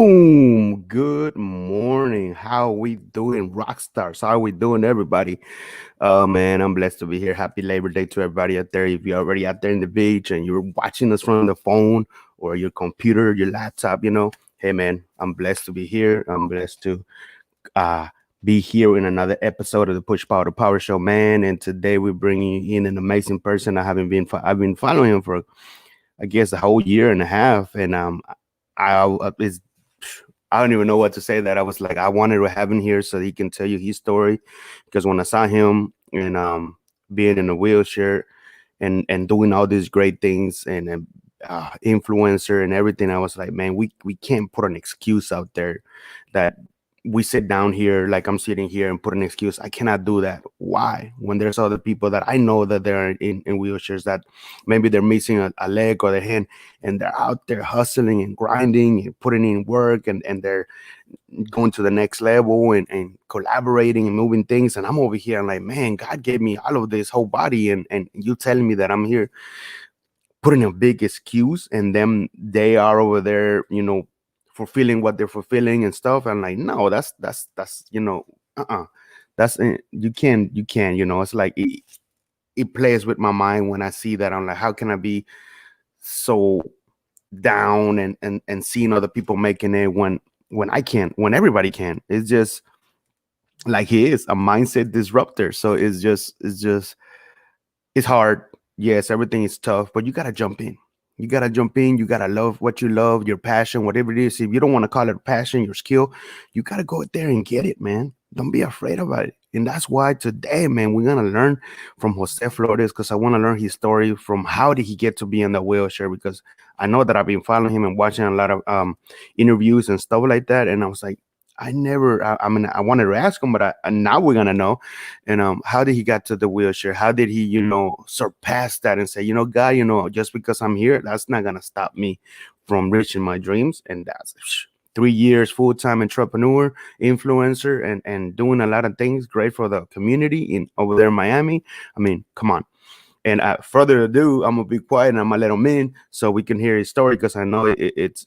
Boom! Good morning. How we doing, rock stars? How we doing, everybody? Oh man, I'm blessed to be here. Happy Labor Day to everybody out there. If you're already out there in the beach and you're watching us from the phone or your computer, your laptop, hey man, I'm blessed to be here. I'm blessed to uh be here in another episode of the Push Power to Power Show, man. And today we're bringing in an amazing person. I've been following him for I guess a whole year and a half, and it's I don't even know what to say. That I was like, I wanted to have him here so he can tell you his story, because when I saw him and being in a wheelchair and doing all these great things and influencer and everything, I was like, man, we can't put an excuse out there that we sit down here like I'm sitting here and put an excuse. I cannot do that. Why? When there's other people that I know that they're in wheelchairs, that maybe they're missing a leg or their hand, and they're out there hustling and grinding and putting in work, and they're going to the next level and collaborating and moving things. And I'm over here, I'm like, man, God gave me all of this whole body, and you telling me that I'm here putting a big excuse, and them they are over there, fulfilling what they're fulfilling and stuff. I'm like, no, that's that's you can't, it's like it plays with my mind when I see that. I'm like, how can I be so down and seeing other people making it when I can't, when everybody can? It's just like he is a mindset disruptor. So it's hard. Yes, everything is tough, but you gotta jump in. You gotta jump in. You gotta love what you love, your passion, whatever it is. If you don't want to call it passion, your skill, you gotta go out there and get it, man. Don't be afraid about it. And that's why today, man, we're gonna learn from Jose Flores, because I want to learn his story from how did he get to be in the wheelchair. Because I know that I've been following him and watching a lot of interviews and stuff like that, and I was like, I mean, I wanted to ask him, but now we're gonna know. And how did he get to the wheelchair? How did he, surpass that and say, God, just because I'm here, that's not gonna stop me from reaching my dreams. And that's 3 years full-time entrepreneur, influencer, and doing a lot of things great for the community in over there in Miami. I mean, come on. And further ado, I'm gonna be quiet and I'm gonna let him in so we can hear his story, because I know it's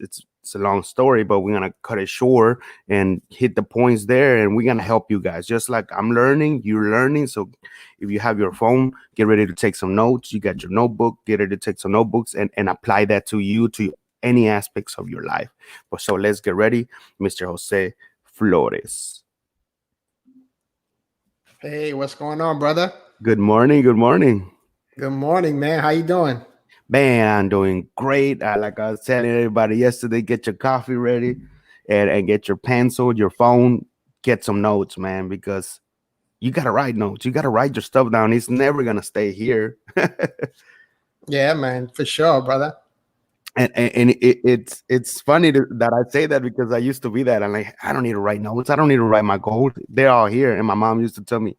a long story, but we're gonna cut it short and hit the points there, and we're gonna help you guys. Just like I'm learning, you're learning. So if you have your phone, get ready to take some notes. You got your notebook, get ready to take some notebooks and apply that to you, to any aspects of your life. But so let's get ready, Mr. Jose Flores. Hey, what's going on, brother? Good morning. Good morning. Good morning, man. How you doing? Man, I'm doing great. Like I was telling everybody yesterday, get your coffee ready and get your pencil, your phone, get some notes, man, because you got to write notes. You got to write your stuff down. It's never going to stay here. Yeah, man, for sure, brother. It's funny that I say that, because I used to be that. I'm like, I don't need to write notes. I don't need to write my goals. They're all here. And my mom used to tell me,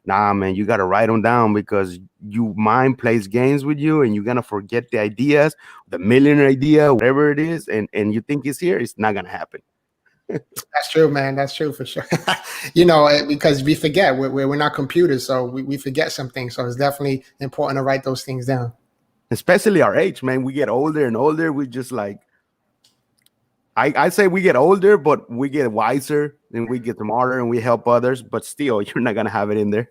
nah, man, you got to write them down, because you mind plays games with you and you're going to forget the ideas, the millionaire idea, whatever it is. And you think it's here. It's not going to happen. That's true, man. That's true for sure. Because we forget. We're not computers, so we forget some things. So it's definitely important to write those things down. Especially our age, man. We get older and older. We just like, I say we get older, but we get wiser and we get smarter and we help others. But still, you're not gonna have it in there.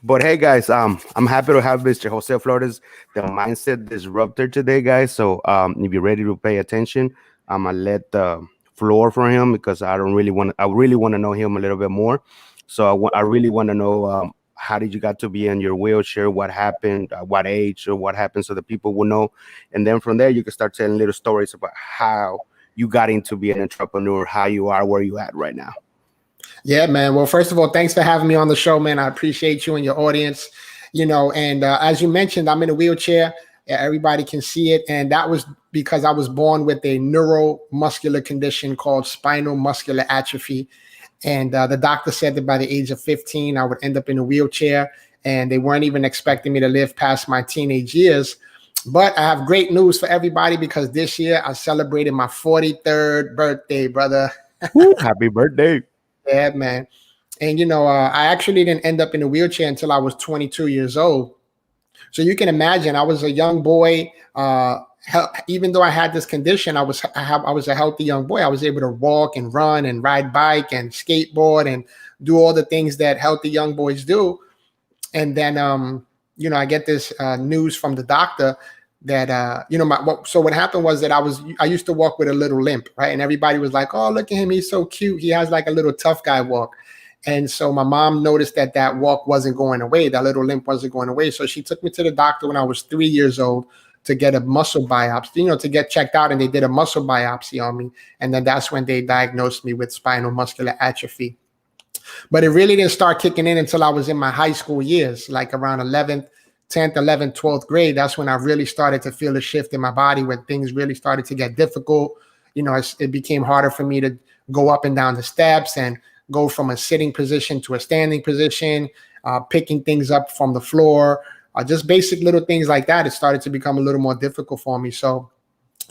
But hey, guys, I'm happy to have Mr. Jose Flores, the mindset disruptor, today, guys. So if you're ready to pay attention, I'm gonna let the floor for him, because I really want to know him a little bit more. So I really want to know, how did you got to be in your wheelchair? What happened? What age? Or what happened, so that people will know. And then from there, you can start telling little stories about how you got into being an entrepreneur, how you are where you at right now. Yeah, man. Well, first of all, thanks for having me on the show, man. I appreciate you and your audience. And as you mentioned, I'm in a wheelchair. Yeah, everybody can see it. And that was because I was born with a neuromuscular condition called spinal muscular atrophy. And the doctor said that by the age of 15, I would end up in a wheelchair. And they weren't even expecting me to live past my teenage years. But I have great news for everybody, because this year I celebrated my 43rd birthday, brother. Woo, happy birthday. Yeah, man. And, I actually didn't end up in a wheelchair until I was 22 years old. So you can imagine, I was a young boy even though I had this condition, I was a healthy young boy. I was able to walk and run and ride bike and skateboard and do all the things that healthy young boys do. And then I get this news from the doctor that so what happened was that I used to walk with a little limp, right? And everybody was like, "Oh, look at him, he's so cute, he has like a little tough guy walk." And so my mom noticed that that walk wasn't going away, that little limp wasn't going away. So she took me to the doctor when I was 3 years old to get a muscle biopsy, to get checked out. And they did a muscle biopsy on me. And then that's when they diagnosed me with spinal muscular atrophy. But it really didn't start kicking in until I was in my high school years, like around 11th, 10th, 11th, 12th grade. That's when I really started to feel a shift in my body, when things really started to get difficult. It became harder for me to go up and down the steps and go from a sitting position to a standing position, picking things up from the floor, just basic little things like that. It started to become a little more difficult for me. So,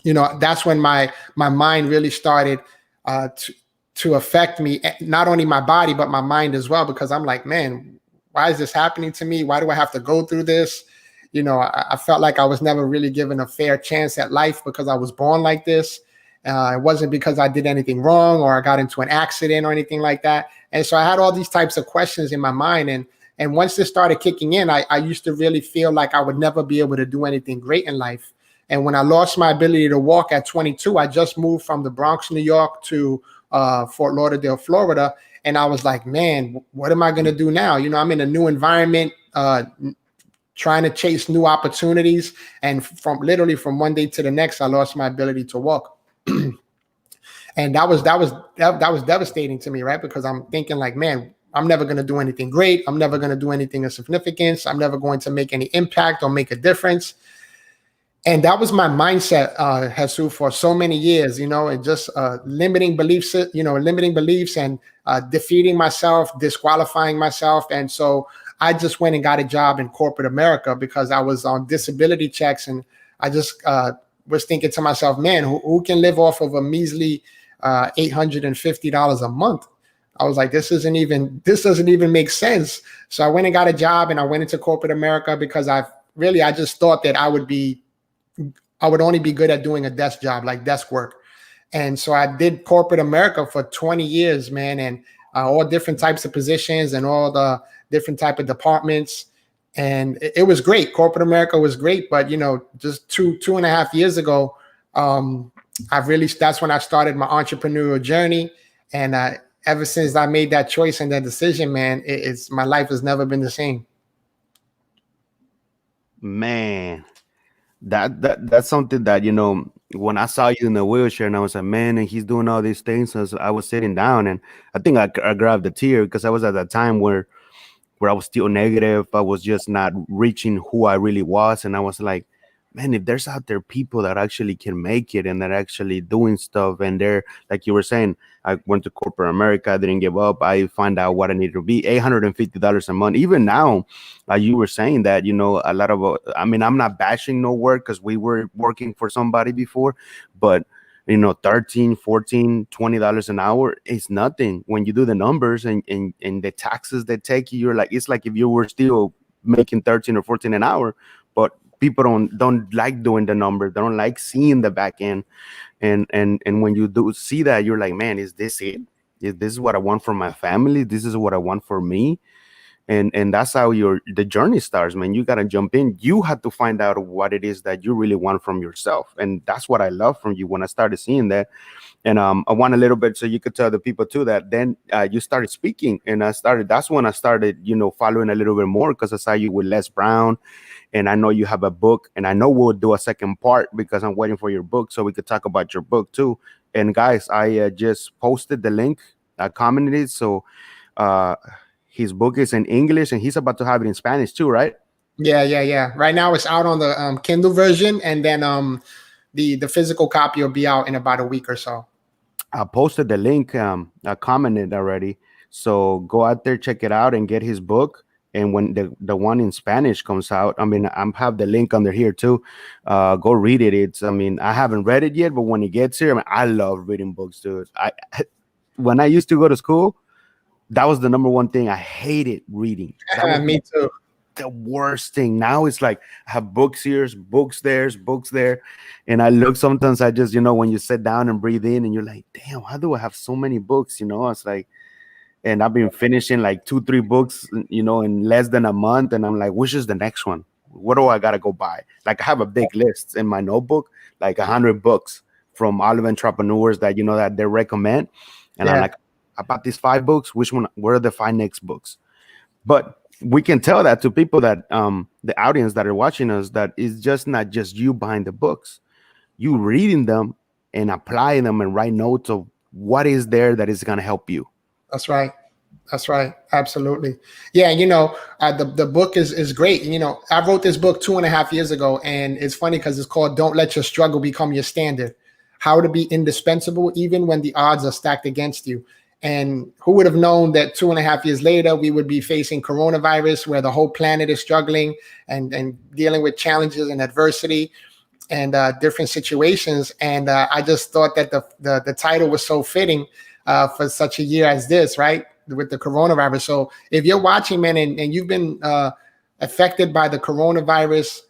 that's when my mind really started to affect me, not only my body, but my mind as well, because I'm like, man, why is this happening to me? Why do I have to go through this? I felt like I was never really given a fair chance at life because I was born like this. It wasn't because I did anything wrong or I got into an accident or anything like that. And so I had all these types of questions in my mind. And once this started kicking in, I used to really feel like I would never be able to do anything great in life. And when I lost my ability to walk at 22, I just moved from the Bronx, New York to Fort Lauderdale, Florida. And I was like, man, what am I going to do now? I'm in a new environment, trying to chase new opportunities. And from one day to the next, I lost my ability to walk. And that was devastating to me, right? Because I'm thinking like, man, I'm never going to do anything great. I'm never going to do anything of significance. I'm never going to make any impact or make a difference. And that was my mindset, Jesus, for so many years, and just limiting beliefs, and defeating myself, disqualifying myself. And so I just went and got a job in corporate America because I was on disability checks. And I just was thinking to myself, man, who can live off of a measly $850 a month? I was like, this doesn't even make sense. So I went and got a job, and I went into corporate America because I just thought that I would only be good at doing a desk job, like desk work. And so I did corporate America for 20 years, man, and all different types of positions and all the different type of departments. And it was great. Corporate America was great. But, just two and a half years ago, that's when I started my entrepreneurial journey. And ever since I made that choice and that decision, man, my life has never been the same. Man, that's something that when I saw you in the wheelchair and I was like, man, and he's doing all these things. As I was sitting down, and I think I grabbed a tear because I was at that time where I was still negative. I was just not reaching who I really was, and I was like, man, if there's out there people that actually can make it and that actually doing stuff, and they're like you were saying, I went to corporate America, I didn't give up. I find out what I needed to be, $850 a month. Even now, you were saying that, a lot of, I mean, I'm not bashing no work because we were working for somebody before, but 13, 14, $20 an hour is nothing when you do the numbers and the taxes they take you. You're like, it's like if you were still making 13 or 14 an hour, but people don't like doing the numbers. They don't like seeing the back end. And when you do see that, you're like, man, is this it? Is this what I want for my family? This is what I want for me. And that's how the journey starts, man. You gotta jump in. You have to find out what it is that you really want from yourself. And that's what I love from you when I started seeing that. And I want a little bit so you could tell the people too that then you started speaking, and that's when I started, following a little bit more because I saw you with Les Brown, and I know you have a book, and I know we'll do a second part because I'm waiting for your book so we could talk about your book too. And guys, I just posted the link, I commented it, so his book is in English, and he's about to have it in Spanish too, right? Yeah. Right now it's out on the Kindle version, and then the physical copy will be out in about a week or so. I posted the link. I commented already. So go out there, check it out, and get his book. And when the one in Spanish comes out, I mean, I have the link under here too. Go read it. I mean, I haven't read it yet, but when it gets here, I mean, I love reading books, dude. When I used to go to school, that was the number one thing I hated reading. Me too. the worst thing. Now it's like I have books here, books there's books there. And I look sometimes I just, when you sit down and breathe in and you're like, damn, how do I have so many books? It's like, and I've been finishing like 2 3 books, in less than a month. And I'm like, which is the next one? What do I gotta go buy? Like I have a big list in my notebook, like 100 books from all of entrepreneurs that that they recommend. And I'm Yeah, like, about these 5 books, which one? What are the 5 next books? But we can tell that to people that the audience that are watching us, that it's just not just you buying the books, you reading them and applying them and write notes of what is there that is gonna help you. that's right. That's right. Absolutely. Yeah. The book is great. I wrote this book 2.5 years ago, and it's funny because it's called "Don't Let Your Struggle Become Your Standard: How to Be Indispensable Even When the Odds Are Stacked Against You." And who would have known that 2.5 years later we would be facing coronavirus, where the whole planet is struggling and dealing with challenges and adversity and different situations. And I just thought that the title was so fitting for such a year as this, right? With the coronavirus. So if you're watching, man, and you've been affected by the coronavirus,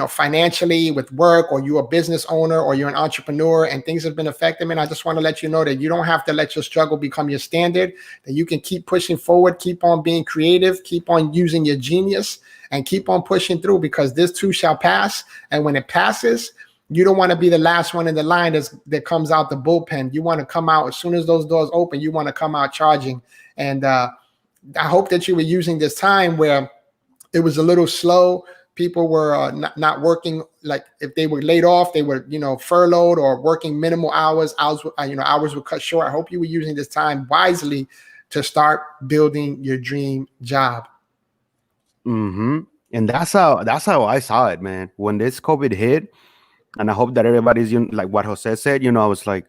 financially with work, or you're a business owner, or you're an entrepreneur and things have been affected, man, I just want to let you know that you don't have to let your struggle become your standard, that you can keep pushing forward, keep on being creative, keep on using your genius, and keep on pushing through, because this too shall pass. And when it passes, you don't want to be the last one in the line that comes out the bullpen. You want to come out as soon as those doors open. You want to come out charging. And I hope that you were using this time where it was a little slow. People were not working. Like if they were laid off, they were furloughed or working minimal hours. Hours were cut short. I hope you were using this time wisely to start building your dream job. Hmm. And that's how I saw it, man. When this COVID hit, and I hope that everybody's like what Jose said. I was like,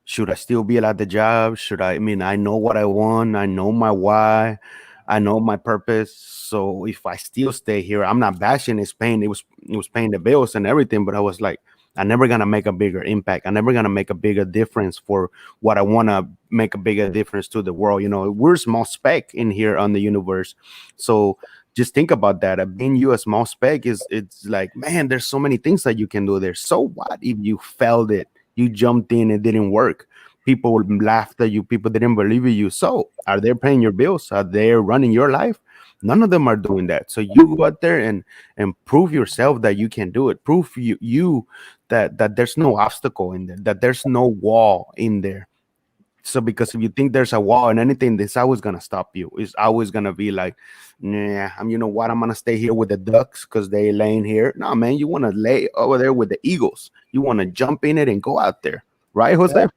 should I still be at the job? Should I? I mean, I know what I want. I know my why. I know my purpose. So if I still stay here, I'm not bashing. It's paying. It was paying the bills and everything. But I was like, I'm never gonna make a bigger impact. I'm never gonna make a bigger difference for what I wanna make a bigger difference to the world. We're a small speck in here on the universe. So just think about that. Being you a small speck it's like, man, there's so many things that you can do there. So what if you failed it? You jumped in, it didn't work. People laughed at you. People didn't believe in you. So are they paying your bills? Are they running your life? None of them are doing that. So you go out there and prove yourself that you can do it. Prove you that there's no obstacle in there, that there's no wall in there. So because if you think there's a wall and anything, this always gonna stop you. It's always gonna be like, nah, you know what? I'm gonna stay here with the ducks because they laying here. No, man, you wanna lay over there with the eagles. You wanna jump in it and go out there, right, Jose?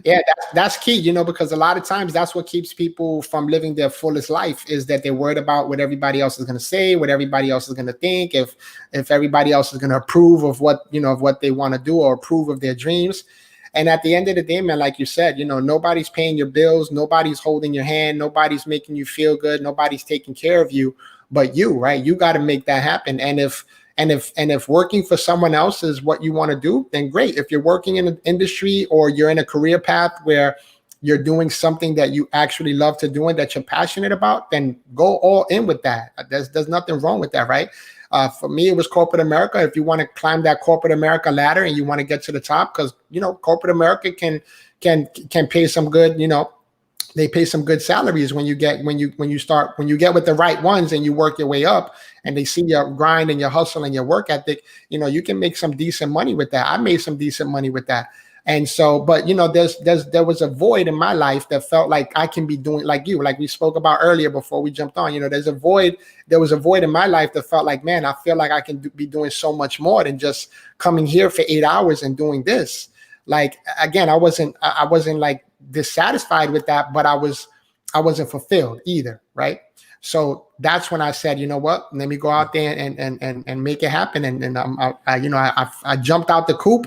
Yeah, that's key, because a lot of times that's what keeps people from living their fullest life, is that they're worried about what everybody else is going to say, what everybody else is going to think, if everybody else is going to approve of what they want to do, or approve of their dreams. And at the end of the day, man, like you said, nobody's paying your bills, nobody's holding your hand, nobody's making you feel good, nobody's taking care of you, but you, right? You got to make that happen. And if working for someone else is what you want to do, then great. If you're working in an industry, or you're in a career path where you're doing something that you actually love to do and that you're passionate about, then go all in with that. There's nothing wrong with that, right? For me, it was corporate America. If you want to climb that corporate America ladder and you want to get to the top, because corporate America can pay some good, they pay some good salaries when you get with the right ones and you work your way up, and they see your grind and your hustle and your work ethic. You can make some decent money with that. I made some decent money with that. And so, but there was a void in my life that felt like I can be doing like we spoke about earlier before we jumped on. There was a void in my life that felt like, man, I feel like I can be doing so much more than just coming here for 8 hours and doing this. Like, again, I wasn't like dissatisfied with that, but I wasn't fulfilled either, right? So that's when I said, you know what, let me go out there and make it happen. And I jumped out the coop,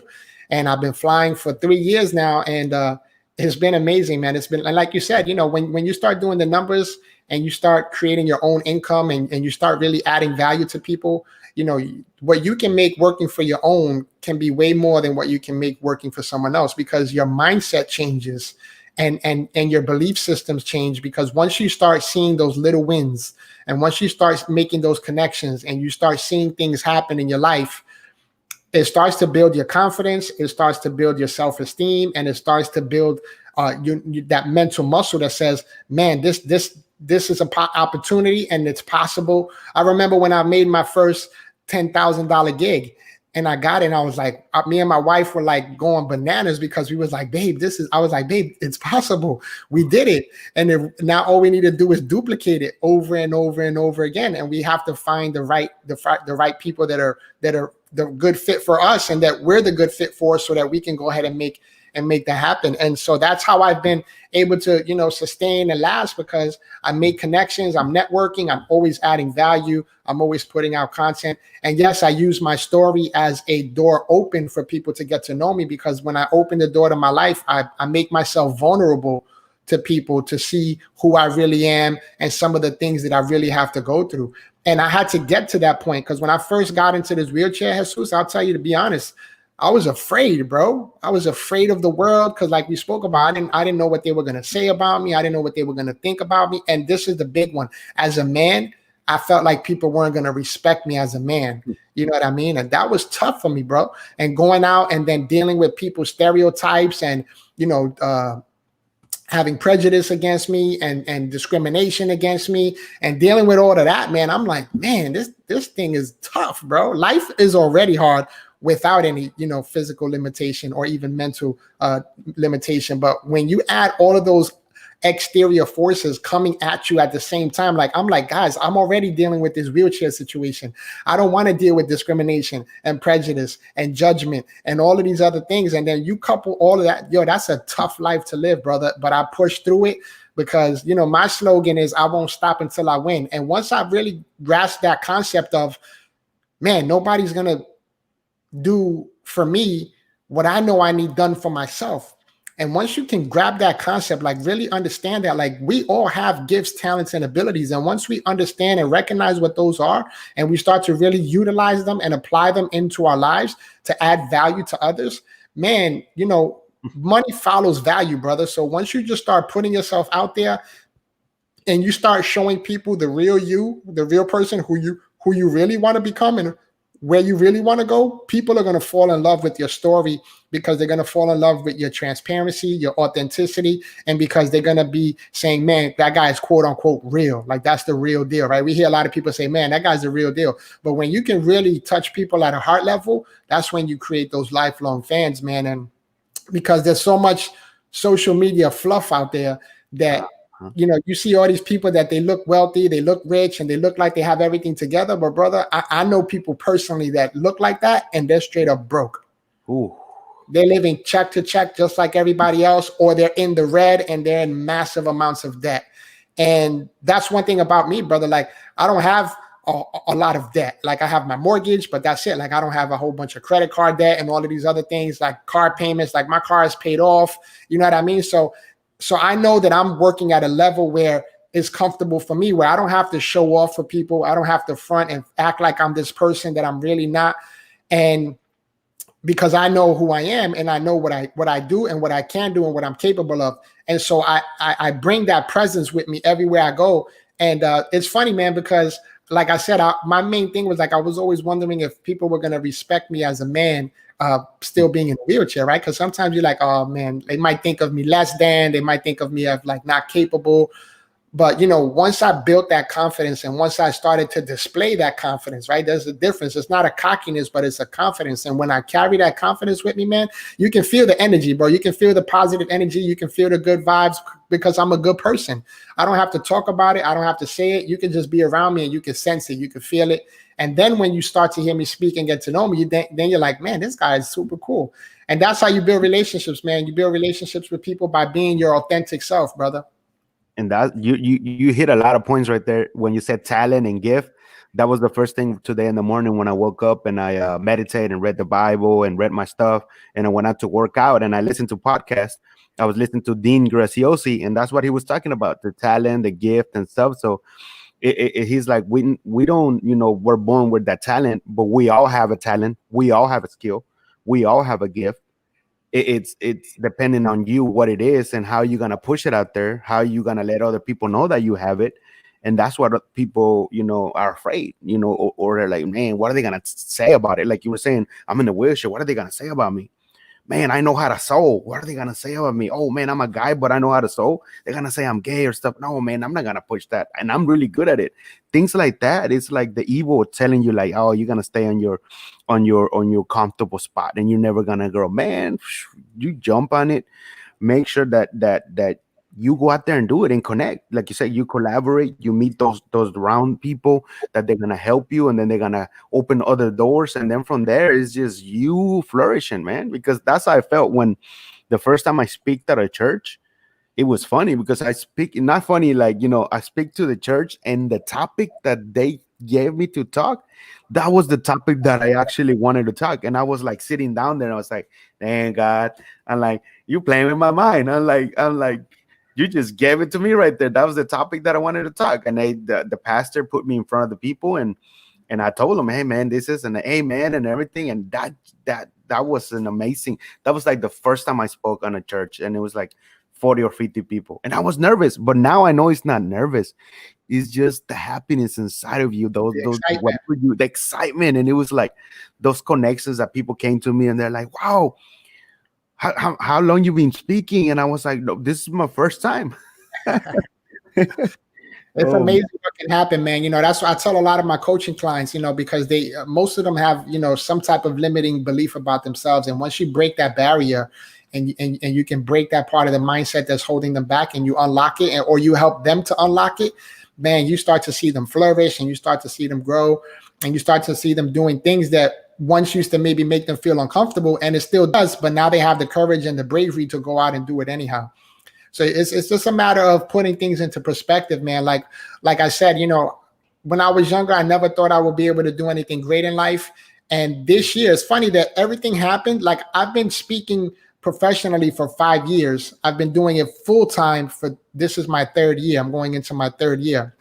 and I've been flying for 3 years now, and it's been amazing, man. It's been, and like you said, when you start doing the numbers and you start creating your own income, and you start really adding value to people, what you can make working for your own can be way more than what you can make working for someone else, because your mindset changes and your belief systems change, because once you start seeing those little wins, and once you start making those connections, and you start seeing things happen in your life, it starts to build your confidence, it starts to build your self-esteem, and it starts to build that mental muscle that says, man, this is opportunity, and it's possible. I remember when I made my first $10,000 gig, and I got it, and I was like, me and my wife were like going bananas, because we was like, babe, I was like, babe, it's possible. We did it. And now all we need to do is duplicate it over and over and over again. And we have to find the right people that are the good fit for us, and that we're the good fit for, so that we can go ahead and make that happen. And so that's how I've been able to, sustain and last, because I make connections, I'm networking, I'm always adding value, I'm always putting out content. And yes, I use my story as a door open for people to get to know me, because when I open the door to my life, I make myself vulnerable to people to see who I really am and some of the things that I really have to go through. And I had to get to that point, because when I first got into this wheelchair, Jesus, I'll tell you, to be honest, I was afraid, bro. I was afraid of the world, because like we spoke about, I didn't know what they were going to say about me. I didn't know what they were going to think about me. And this is the big one. As a man, I felt like people weren't going to respect me as a man. You know what I mean? And that was tough for me, bro. And going out and then dealing with people's stereotypes and, having prejudice against me and discrimination against me, and dealing with all of that, man, I'm like, man, this thing is tough, bro. Life is already hard without any, physical limitation or even mental limitation. But when you add all of those exterior forces coming at you at the same time, like, I'm like, guys, I'm already dealing with this wheelchair situation. I don't want to deal with discrimination and prejudice and judgment and all of these other things. And then you couple all of that, that's a tough life to live, brother. But I push through it, because, my slogan is, I won't stop until I win. And once I really grasped that concept of, man, nobody's going to do for me what I know I need done for myself. And once you can grab that concept, like really understand that, like, we all have gifts, talents, and abilities. And once we understand and recognize what those are, and we start to really utilize them and apply them into our lives to add value to others, man, money follows value, brother. So once you just start putting yourself out there, and you start showing people the real you, the real person who you really want to become, and where you really want to go, people are going to fall in love with your story, because they're going to fall in love with your transparency, your authenticity, and because they're going to be saying, man, that guy is quote unquote real. Like, that's the real deal, right? We hear a lot of people say, man, that guy's the real deal. But when you can really touch people at a heart level, that's when you create those lifelong fans, man. And because there's so much social media fluff out there that, you see all these people that they look wealthy, they look rich, and they look like they have everything together. But brother, I know people personally that look like that, and they're straight up broke. Ooh. They're living check to check just like everybody else, or they're in the red and they're in massive amounts of debt. And that's one thing about me, brother. Like, I don't have a lot of debt. Like, I have my mortgage, but that's it. Like, I don't have a whole bunch of credit card debt and all of these other things, like car payments. Like, my car is paid off. You know what I mean? So I know that I'm working at a level where it's comfortable for me, where I don't have to show off for people. I don't have to front and act like I'm this person that I'm really not. And because I know who I am, and I know what I do and what I can do and what I'm capable of. And so I bring that presence with me everywhere I go. And it's funny, man, because like I said, my main thing was, like, I was always wondering if people were going to respect me as a man, still being in a wheelchair, right? Because sometimes you're like, oh man, they might think of me less than, they might think of me as like not capable. But, once I built that confidence, and once I started to display that confidence, right, there's a difference. It's not a cockiness, but it's a confidence. And when I carry that confidence with me, man, you can feel the energy, bro. You can feel the positive energy. You can feel the good vibes, because I'm a good person. I don't have to talk about it. I don't have to say it. You can just be around me and you can sense it. You can feel it. And then when you start to hear me speak and get to know me, then you're like, man, this guy is super cool. And that's how you build relationships, man. You build relationships with people by being your authentic self, brother. And that you hit a lot of points right there when you said talent and gift. That was the first thing today in the morning when I woke up, and I meditated and read the Bible and read my stuff, and I went out to work out and I listened to podcasts. I was listening to Dean Graziosi, and that's what he was talking about: the talent, the gift, and stuff. So he's like, we don't, we're born with that talent, but we all have a talent, we all have a skill, we all have a gift. it's depending on you what it is and how you're gonna push it out there, how you gonna let other people know that you have it. And that's what people, are afraid, or they're like, man, what are they gonna say about it? Like you were saying, I'm in a wheelchair, what are they gonna say about me? Man, I know how to sew. What are they gonna say about me? Oh man, I'm a guy, but I know how to sew. They're gonna say I'm gay or stuff. No, man, I'm not gonna push that. And I'm really good at it. Things like that. It's like the evil telling you, like, oh, you're gonna stay on your comfortable spot and you're never gonna grow. Man, you jump on it. Make sure that you go out there and do it and connect. Like you said, you collaborate, you meet those round people that they're gonna help you, and then they're gonna open other doors, and then from there it's just you flourishing, man. Because that's how I felt when the first time I speak at a church. It was funny because I speak, not funny, like, I speak to the church, and the topic that they gave me to talk, that was the topic that I actually wanted to talk. And I was like sitting down there and I was like, thank God. I'm like, you playing with my mind. I'm like, you just gave it to me right there. That was the topic that I wanted to talk. And the pastor put me in front of the people, and I told him, hey man, this is an amen and everything. And that was an amazing, that was like the first time I spoke on a church, and it was like 40 or 50 people. And I was nervous, but now I know it's not nervous. It's just the happiness inside of you, The those excitement. the excitement. And it was like those connections that people came to me and they're like, wow, how long you been speaking? And I was like, no, this is my first time. It's Oh, amazing what can happen, man. That's what I tell a lot of my coaching clients, because they, most of them have, some type of limiting belief about themselves. And once you break that barrier and you can break that part of the mindset that's holding them back, and you unlock it, or you help them to unlock it, man, you start to see them flourish, and you start to see them grow, and you start to see them doing things that once used to maybe make them feel uncomfortable, and it still does, but now they have the courage and the bravery to go out and do it anyhow. So it's just a matter of putting things into perspective, man. Like I said, when I was younger, I never thought I would be able to do anything great in life. And this year, it's funny that everything happened. Like, I've been speaking professionally for 5 years. I've been doing it full time this is my third year. I'm going into my third year,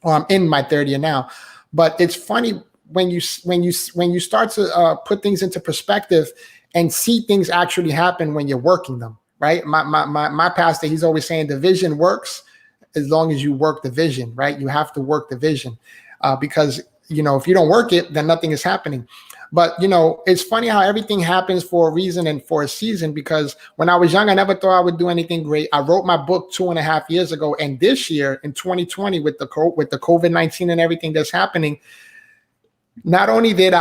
or I'm in my third year now. But it's funny when you start to put things into perspective and see things actually happen when you're working them. Right. My pastor, he's always saying the vision works as long as you work the vision. Right. You have to work the vision because, if you don't work it, then nothing is happening. But, it's funny how everything happens for a reason and for a season, because when I was young, I never thought I would do anything great. I wrote my book 2.5 years ago. And this year in 2020, with the COVID-19 and everything that's happening, not only did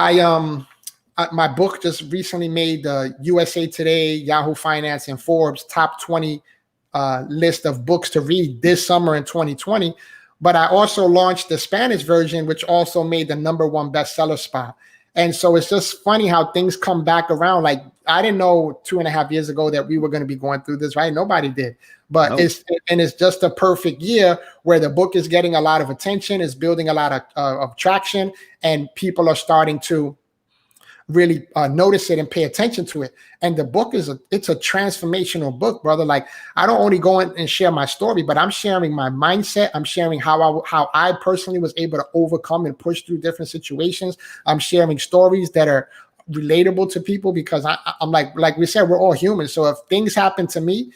my book just recently made the USA Today, Yahoo Finance, and Forbes top 20 list of books to read this summer in 2020. But I also launched the Spanish version, which also made the #1 bestseller spot. And so it's just funny how things come back around. Like, I didn't know 2.5 years ago that we were going to be going through this, right? Nobody did. But no. it's just a perfect year where the book is getting a lot of attention, is building a lot of traction, and people are starting to really notice it and pay attention to it. And the book it's a transformational book, brother. Like, I don't only go in and share my story, but I'm sharing my mindset. I'm sharing how I personally was able to overcome and push through different situations. I'm sharing stories that are relatable to people, because I'm like we said, we're all human. So if things happen to me,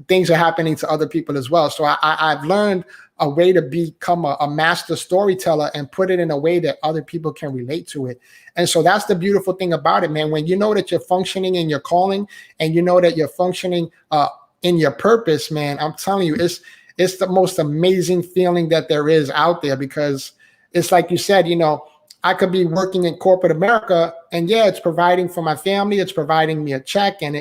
things are happening to other people as well. So I've learned a way to become a master storyteller and put it in a way that other people can relate to it. And so that's the beautiful thing about it, man. When you know that you're functioning in your calling, and you know that you're functioning in your purpose, man, I'm telling you, it's the most amazing feeling that there is out there, because it's like you said, I could be working in corporate America, and yeah, it's providing for my family, it's providing me a check, and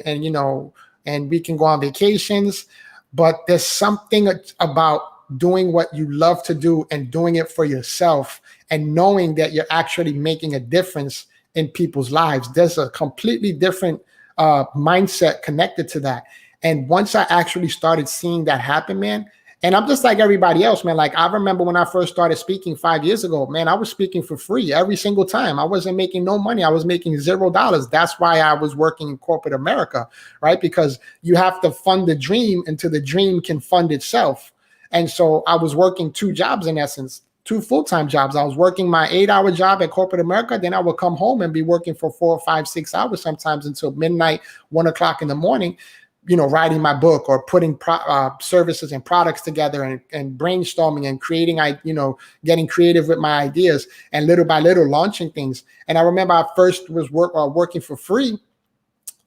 and we can go on vacations. But there's something about doing what you love to do and doing it for yourself, and knowing that you're actually making a difference in people's lives. There's a completely different mindset connected to that. And once I actually started seeing that happen, man, and I'm just like everybody else, man. Like, I remember when I first started speaking 5 years ago, man, I was speaking for free every single time. I wasn't making no money. I was making $0. That's why I was working in corporate America, right? Because you have to fund the dream until the dream can fund itself. And so I was working 2 jobs in essence. two full-time jobs. I was working my 8-hour job at corporate America. Then I would come home and be working for 4 or 5, 6 hours, sometimes until midnight, 1 o'clock in the morning, writing my book or putting services and products together, and brainstorming and creating, getting creative with my ideas, and little by little launching things. And I remember I first was working for free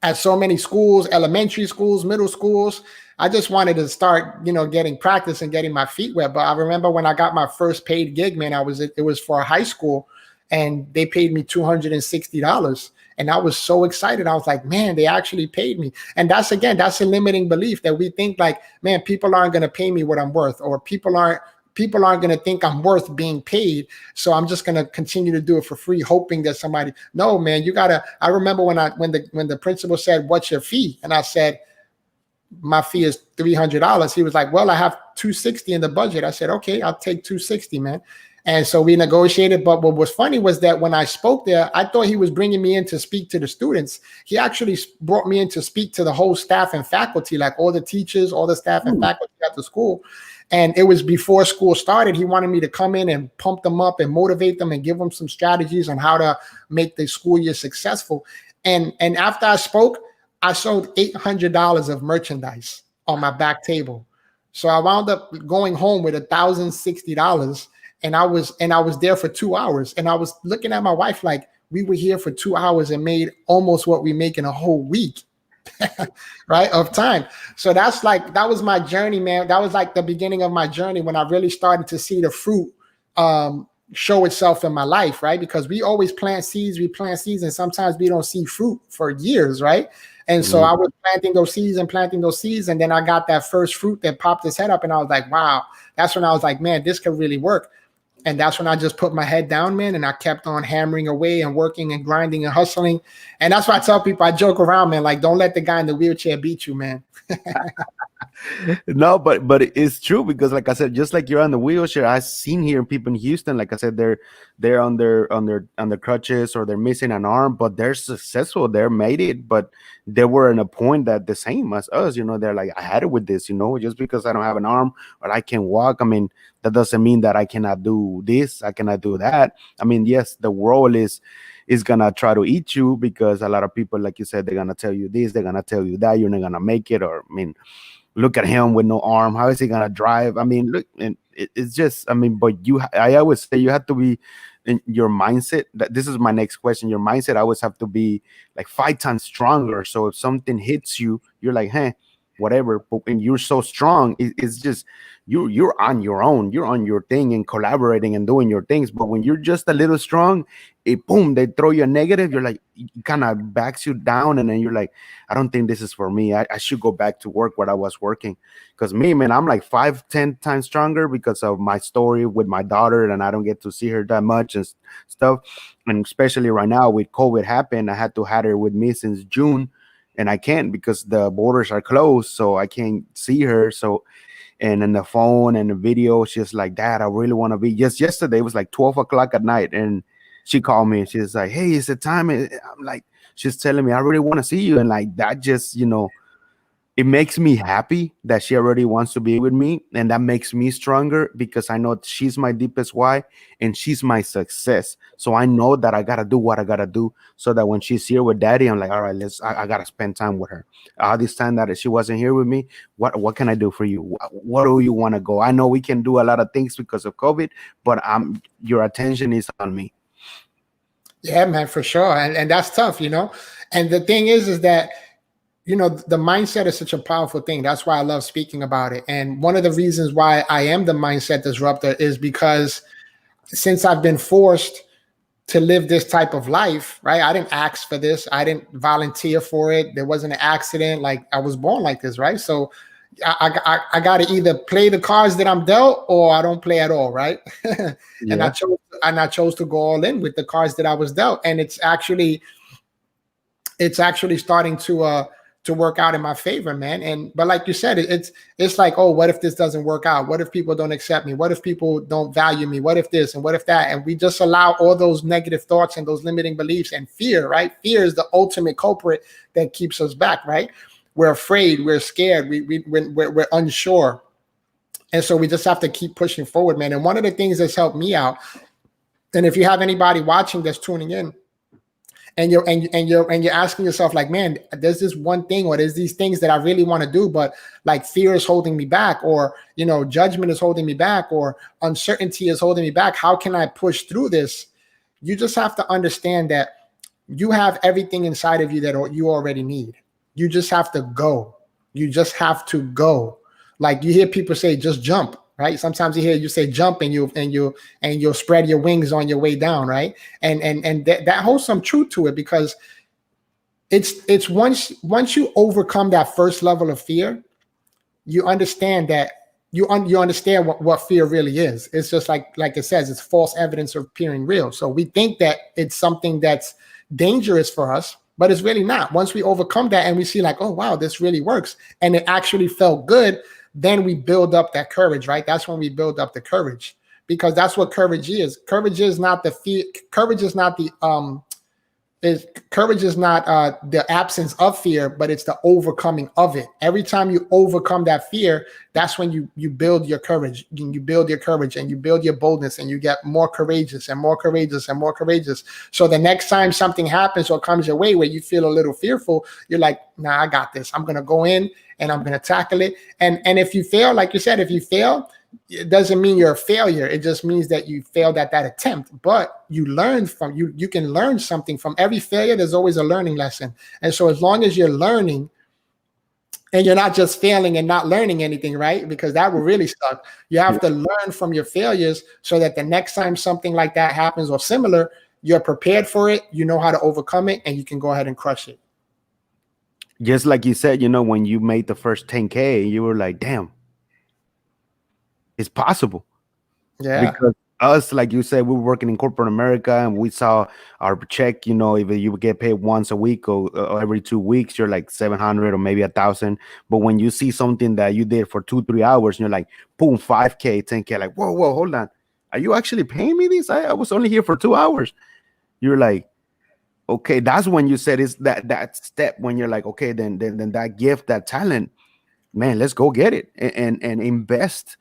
at so many schools, elementary schools, middle schools. I just wanted to start, getting practice and getting my feet wet. But I remember when I got my first paid gig, man, it was for a high school, and they paid me $260. And I was so excited. I was like, man, they actually paid me. And that's a limiting belief that we think like, man, people aren't going to pay me what I'm worth, or people aren't going to think I'm worth being paid. So I'm just going to continue to do it for free, hoping that somebody, no, man, you gotta, I remember when the principal said, what's your fee? And I said, my fee is $300. He was like, well, I have $260 in the budget. I said, okay, I'll take $260, man. And so we negotiated. But what was funny was that when I spoke there, I thought he was bringing me in to speak to the students. He actually brought me in to speak to the whole staff and faculty, like all the teachers, all the staff and faculty at the school. And it was before school started. He wanted me to come in and pump them up and motivate them and give them some strategies on how to make the school year successful. And after I spoke, I sold $800 of merchandise on my back table. So I wound up going home with $1,060. And I was there for 2 hours. And I was looking at my wife like, we were here for 2 hours and made almost what we make in a whole week, right, of time. So that was my journey, man. That was like the beginning of my journey when I really started to see the fruit show itself in my life, right? Because we always plant seeds, and sometimes we don't see fruit for years, right? And so I was planting those seeds, and then I got that first fruit that popped its head up, and I was like, wow. That's when I was like, man, this could really work. And that's when I just put my head down, man, and I kept on hammering away and working and grinding and hustling. And that's why I tell people, I joke around, man, like, don't let the guy in the wheelchair beat you, man. No, but it's true, because like I said, just like you're on the wheelchair, I've seen here people in Houston, like I said, they're on their crutches, or they're missing an arm, but they're successful, they're made it, but they were in a point that the same as us, they're like, I had it with this, just because I don't have an arm or I can walk. I mean, that doesn't mean that I cannot do this, I cannot do that. I mean, yes, the world is gonna try to eat you, because a lot of people, like you said, they're gonna tell you this, they're gonna tell you that, you're not gonna make it, or I mean, look at him with no arm. How is he gonna drive? I mean, look, and it's just, I mean, but I always say you have to be in your mindset. That this is my next question. Your mindset always have to be like 5 times stronger. So if something hits you, you're like, hey, whatever. But when you're so strong, it's just you're on your own. You're on your thing and collaborating and doing your things. But when you're just a little strong, boom, they throw you a negative. You're like, it kind of backs you down, and then you're like, I don't think this is for me. I should go back to work what I was working. Because me, man, I'm like 5, 10 times stronger because of my story with my daughter, and I don't get to see her that much and stuff. And especially right now with COVID happened, I had to have her with me since June, and I can't because the borders are closed, so I can't see her. So, and in the phone and the video, she's like, Dad, I really want to be. Just yesterday, it was like 12 o'clock at night, and she called me and she's like, hey, it's the time. And I'm like, she's telling me, I really want to see you. And like that just, it makes me happy that she already wants to be with me. And that makes me stronger, because I know she's my deepest why and she's my success. So I know that I got to do what I got to do, so that when she's here with Daddy, I'm like, all right, I got to spend time with her. All this time that she wasn't here with me, what can I do for you? What do you want to go? I know we can do a lot of things because of COVID, but your attention is on me. Yeah, man, for sure. And that's tough, And the thing is that, the mindset is such a powerful thing. That's why I love speaking about it. And one of the reasons why I am the mindset disruptor is because since I've been forced to live this type of life, right? I didn't ask for this. I didn't volunteer for it. There wasn't an accident. Like, I was born like this, right? So I got to either play the cards that I'm dealt, or I don't play at all, right? Yeah. And I chose to go all in with the cards that I was dealt, and it's actually starting to work out in my favor, man. But like you said, it's like, oh, what if this doesn't work out? What if people don't accept me? What if people don't value me? What if this and what if that? And we just allow all those negative thoughts and those limiting beliefs and fear, right? Fear is the ultimate culprit that keeps us back, right? We're afraid, we're scared, we're unsure. And so we just have to keep pushing forward, man. And one of the things that's helped me out, and if you have anybody watching that's tuning in, and you're asking yourself like, man, there's this one thing, or there's these things that I really want to do, but like fear is holding me back, or judgment is holding me back, or uncertainty is holding me back. How can I push through this? You just have to understand that you have everything inside of you that you already need. You just have to go. You just have to go. Like you hear people say, just jump, right? Sometimes you say jump, and you'll spread your wings on your way down, right? And that holds some truth to it, because it's once you overcome that first level of fear, you understand that you understand what fear really is. It's just like it says, it's false evidence of appearing real. So we think that it's something that's dangerous for us, but it's really not. Once we overcome that and we see like, oh wow, this really works, and it actually felt good, then we build up that courage, right? That's when we build up the courage, because that's what courage is. Courage is not the fear. Courage is not the the absence of fear, but it's the overcoming of it. Every time you overcome that fear, that's when you build your courage. You build your courage, and you build your boldness, and you get more courageous and more courageous and more courageous. So the next time something happens or comes your way where you feel a little fearful, you're like, nah, I got this. I'm going to go in and I'm going to tackle it. And if you fail, like you said, if you fail, it doesn't mean you're a failure. It just means that you failed at that attempt, but you learned from you can learn something from every failure. There's always a learning lesson. And so as long as you're learning and you're not just failing and not learning anything, right? Because that will really suck. You have to learn from your failures so that the next time something like that happens or similar, you're prepared for it. You know how to overcome it, and you can go ahead and crush it. Just like you said, when you made the first 10K, you were like, damn, it's possible. Yeah. Because us, like you said, we were working in corporate America, and we saw our check, if you get paid once a week or every 2 weeks, you're like 700 or maybe 1,000. But when you see something that you did for 2-3 hours, and you're like, boom, 5K, 10K, like, whoa, hold on. Are you actually paying me this? I was only here for 2 hours. You're like, okay, that's when you said it's that step when you're like, okay, then that gift, that talent, man, let's go get it and invest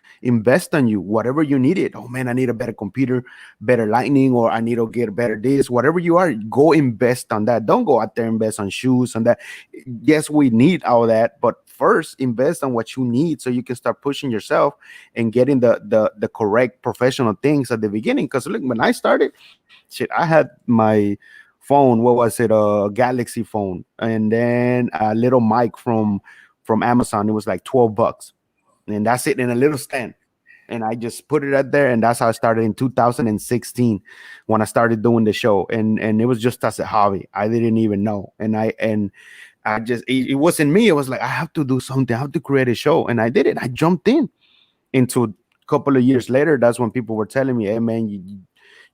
on you, whatever you needed. Oh man, I need a better computer, better lightning, or I need to get better this, whatever you are, go invest on that. Don't go out there and invest on shoes and that. Yes, we need all that, but first invest on what you need so you can start pushing yourself and getting the correct professional things at the beginning. Because look, when I started, shit, I had my phone, what was it, a Galaxy phone, and then a little mic from Amazon. It was like $12, and that's it, in a little stand. And I just put it out there, and that's how I started in 2016 when I started doing the show. And it was just as a hobby. I didn't even know, and I just it wasn't me. It was like, I have to do something. I have to create a show, and I did it. I jumped into a couple of years later. That's when people were telling me, "Hey man,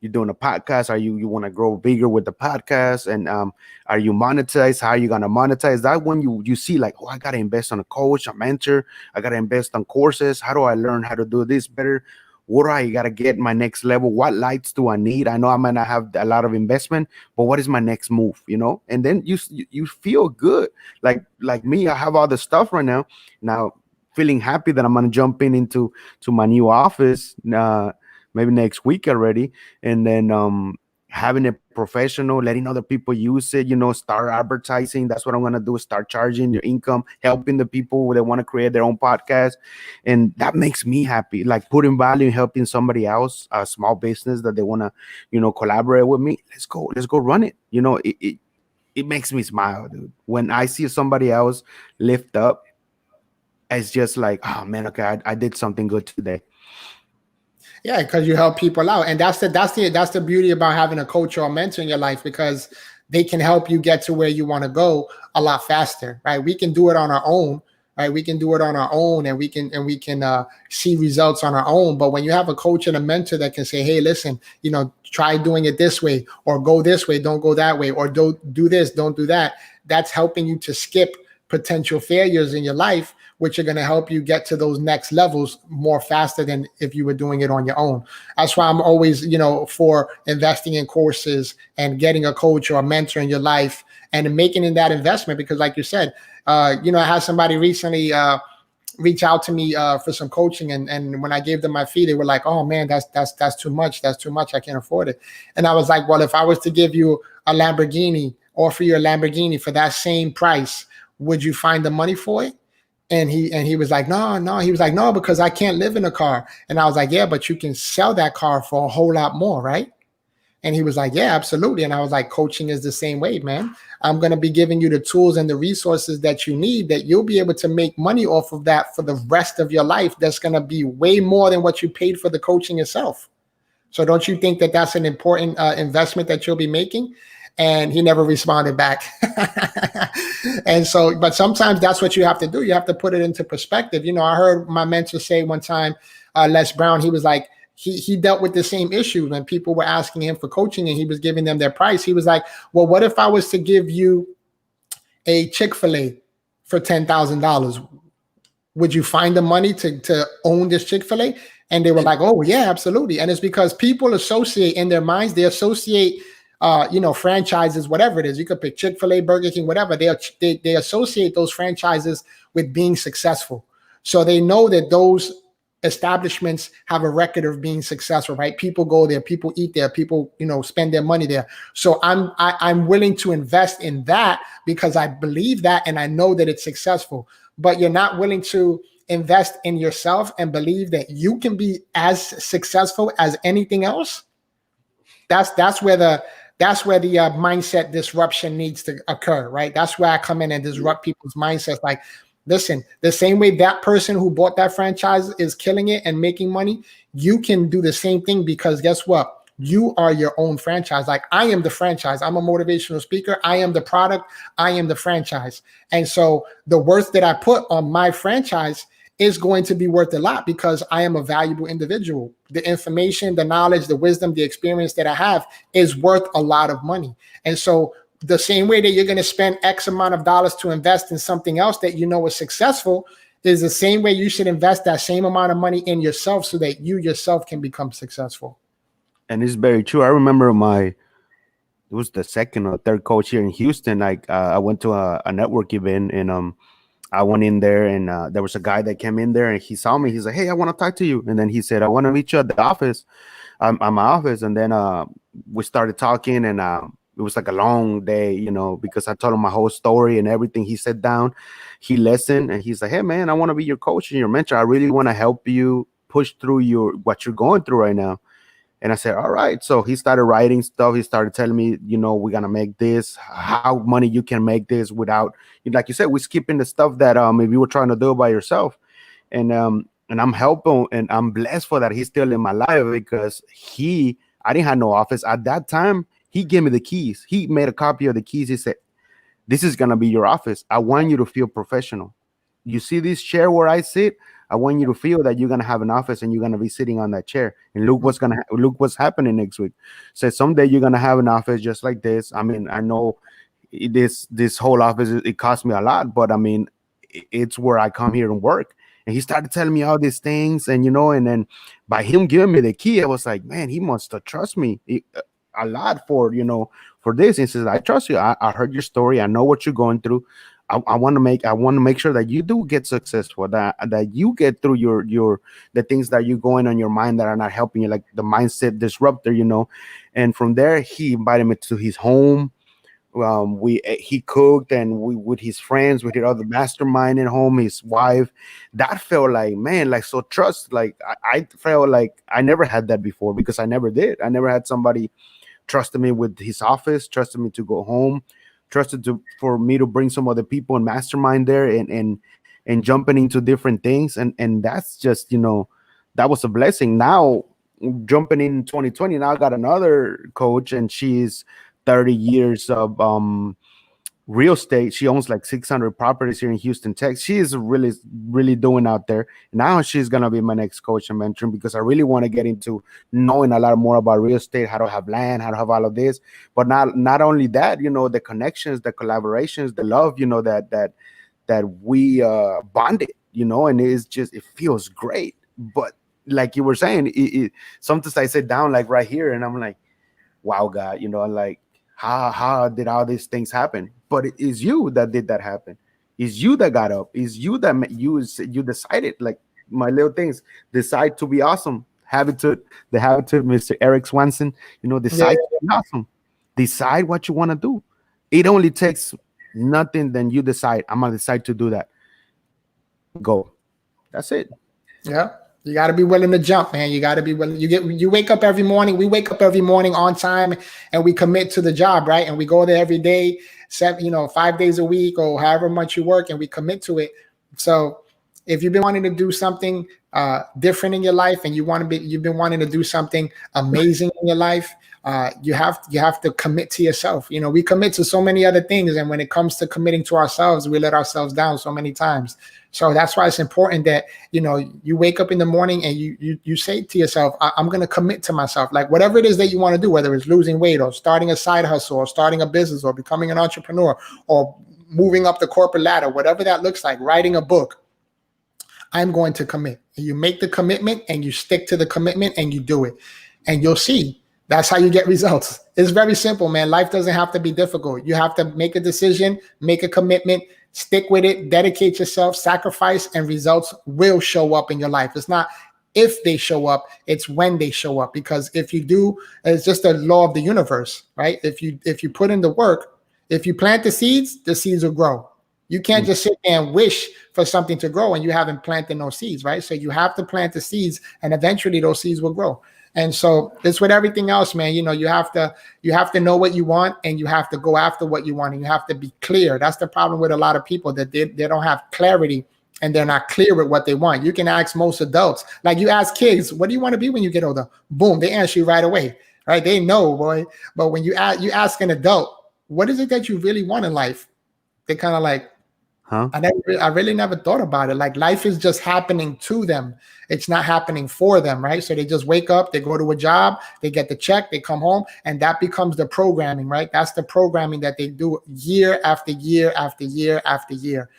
you're doing a podcast. Are you want to grow bigger with the podcast? And are you monetized? How are you gonna monetize?" That when you see like, oh, I gotta invest on a coach, a mentor. I gotta invest on courses. How do I learn how to do this better? What do I gotta get my next level? What lights do I need? I know I might not have a lot of investment, but what is my next move? And then you feel good. Like me, I have all the stuff right now. Now feeling happy that I'm gonna jump into my new office. Maybe next week already, and then having a professional, letting other people use it, start advertising. That's what I'm gonna do, start charging your income, helping the people that want to create their own podcast. And that makes me happy, like putting value in helping somebody else, a small business that they want to collaborate with me. Let's go run it. It makes me smile, dude, when I see somebody else lift up. It's just like, oh man, okay, I did something good today. Yeah, because you help people out, and that's the beauty about having a coach or a mentor in your life, because they can help you get to where you want to go a lot faster, right? We can do it on our own, right? We can do it on our own, and we can see results on our own. But when you have a coach and a mentor that can say, "Hey, listen, try doing it this way, or go this way, don't go that way, or don't do this, don't do that," that's helping you to skip potential failures in your life, which are going to help you get to those next levels more faster than if you were doing it on your own. That's why I'm always, for investing in courses and getting a coach or a mentor in your life and making in that investment. Because like you said, I had somebody recently reach out to me for some coaching, and when I gave them my fee, they were like, "Oh man, that's too much. That's too much. I can't afford it." And I was like, "Well, if I was to give you a Lamborghini, offer you a Lamborghini for that same price, would you find the money for it?" And he was like, "No, no." He was like, "No, because I can't live in a car." And I was like, "Yeah, but you can sell that car for a whole lot more, right?" And he was like, "Yeah, absolutely." And I was like, "Coaching is the same way, man. I'm going to be giving you the tools and the resources that you need, that you'll be able to make money off of that for the rest of your life. That's going to be way more than what you paid for the coaching itself. So don't you think that that's an important investment that you'll be making?" And he never responded back. And so, but sometimes that's what you have to do. You have to put it into perspective. I heard my mentor say one time, Les Brown, he was like, he dealt with the same issue when people were asking him for coaching and he was giving them their price. He was like, "Well, what if I was to give you a Chick-fil-A for $10,000? Would you find the money to own this Chick-fil-A?" And they were like, "Oh yeah, absolutely." And it's because people associate in their minds, they associate franchises, whatever it is. You could pick Chick-fil-A, Burger King, whatever. They associate those franchises with being successful. So they know that those establishments have a record of being successful, right? People go there, people eat there, people, spend their money there. So I'm willing to invest in that because I believe that and I know that it's successful. But you're not willing to invest in yourself and believe that you can be as successful as anything else. That's where the mindset disruption needs to occur, right? That's where I come in and disrupt people's mindsets. Like, listen, the same way that person who bought that franchise is killing it and making money, you can do the same thing, because guess what? You are your own franchise. Like, I am the franchise. I'm a motivational speaker. I am the product. I am the franchise. And so the worth that I put on my franchise is going to be worth a lot because I am a valuable individual. The information, the knowledge, the wisdom, the experience that I have is worth a lot of money. And so the same way that you're going to spend X amount of dollars to invest in something else that you know is successful is the same way you should invest that same amount of money in yourself so that you yourself can become successful. And it's very true. I remember it was the second or third coach here in Houston. Like I went to a network event, and I went in there, and there was a guy that came in there and he saw me. He's like, "Hey, I want to talk to you." And then he said, "I want to meet you at the office, at my office." And then we started talking, and it was like a long day, because I told him my whole story and everything. He sat down, he listened, and he's like, "Hey, man, I want to be your coach and your mentor. I really want to help you push through what you're going through right now." And I said, "All right." So he started writing stuff. He started telling me, we're gonna make this, how money you can make this without, like you said, we're skipping the stuff that if you were trying to do it by yourself. And I'm helping, and I'm blessed for that. He's still in my life because I didn't have no office at that time. He gave me the keys. He made a copy of the keys. He said, "This is gonna be your office. I want you to feel professional. You see this chair where I sit? I want you to feel that you're gonna have an office and you're gonna be sitting on that chair. And look what's happening next week. So someday you're gonna have an office just like this. I mean, I know this whole office, it cost me a lot, but I mean, it's where I come here and work." And he started telling me all these things, and and then by him giving me the key, I was like, man, he must have trust me a lot for this. He says, "I trust you. I heard your story. I know what you're going through. I want to make sure that you do get successful, that you get through your the things that you going on your mind that are not helping you, like the mindset disruptor." And from there, he invited me to his home. He cooked, and we with his friends, with his other mastermind at home, his wife. That felt like, man, like so trust. Like I felt like I never had that before because I never did. I never had somebody trusted me with his office, trusted me to go home, trusted for me to bring some other people and mastermind there, and jumping into different things, and that's just that was a blessing. Now jumping in 2020, now I got another coach, and she's 30 years of real estate. She owns like 600 properties here in Houston, Texas. She is really, really doing out there. Now she's gonna be my next coach and mentor because I really want to get into knowing a lot more about real estate, how to have land, how to have all of this. But not only that, the connections, the collaborations, the love, that we bonded, and it feels great. But like you were saying, sometimes I sit down like right here and I'm like, wow, God, like how did all these things happen? But it is you that did that happen. It's you that got up. It's you that you decided. Like my little things, decide to be awesome. Habitude, the habitude, Mr. Eric Swanson. Yeah, Decide to be awesome. Decide what you want to do. It only takes nothing. Then you decide. I'm gonna decide to do that. Go. That's it. yeah. You got to be willing to jump, man. You got to be willing. You wake up every morning. We wake up every morning on time, and we commit to the job, right? And we go there every day, 5 days a week, or however much you work, and we commit to it. So, if you've been wanting to do something different in your life, and you've been wanting to do something amazing in your life, you have to commit to yourself. We commit to so many other things, and when it comes to committing to ourselves, we let ourselves down so many times. So that's why it's important that you wake up in the morning and you say to yourself, I'm going to commit to myself. Like whatever it is that you want to do, whether it's losing weight or starting a side hustle or starting a business or becoming an entrepreneur or moving up the corporate ladder, whatever that looks like, writing a book, I'm going to commit. And you make the commitment and you stick to the commitment and you do it, and you'll see. That's how you get results. It's very simple, man. Life doesn't have to be difficult. You have to make a decision, make a commitment, stick with it, dedicate yourself, sacrifice, and results will show up in your life. It's not if they show up, it's when they show up. Because if you do, it's just a law of the universe, right? If you put in the work, if you plant the seeds will grow. You can't just sit there and wish for something to grow and you haven't planted no seeds, right? So you have to plant the seeds, and eventually those seeds will grow. And so it's with everything else, man. You have to know what you want, and you have to go after what you want, and you have to be clear. That's the problem with a lot of people, that they don't have clarity and they're not clear with what they want. You can ask most adults, like you ask kids, what do you want to be when you get older? Boom, they answer you right away, right? They know, boy. But when you ask an adult, what is it that you really want in life? They kind of like, Huh? I really never thought about it. Like life is just happening to them. It's not happening for them, right? So they just wake up, they go to a job, they get the check, they come home, and that becomes the programming, right? That's the programming that they do year after year after year after year.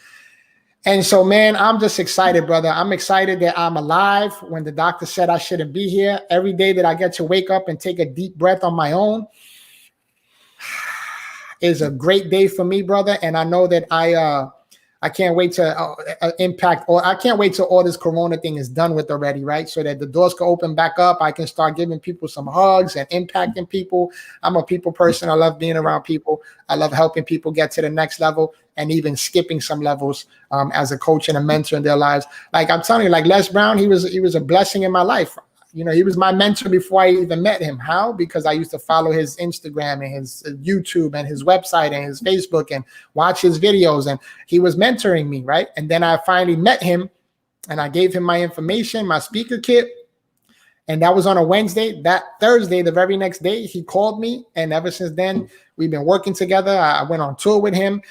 And so, man, I'm just excited, brother. I'm excited that I'm alive when the doctor said I shouldn't be here. Every day that I get to wake up and take a deep breath on my own is a great day for me, brother. And I know that I can't wait to impact, or I can't wait till all this Corona thing is done with already, right? So that the doors can open back up. I can start giving people some hugs and impacting people. I'm a people person. I love being around people. I love helping people get to the next level, and even skipping some levels as a coach and a mentor in their lives. Like I'm telling you, like Les Brown, he was a blessing in my life. He was my mentor before I even met him. How? Because I used to follow his Instagram and his YouTube and his website and his Facebook and watch his videos. And he was mentoring me, right? And then I finally met him, and I gave him my information, my speaker kit. And that was on a Wednesday. That Thursday, the very next day, he called me. And ever since then, we've been working together. I went on tour with him.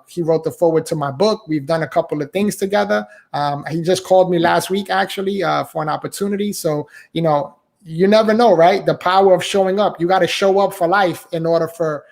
He wrote the foreword to my book. We've done a couple of things together. He just called me last week, actually, for an opportunity. So, you never know, right? The power of showing up. You got to show up for life in order for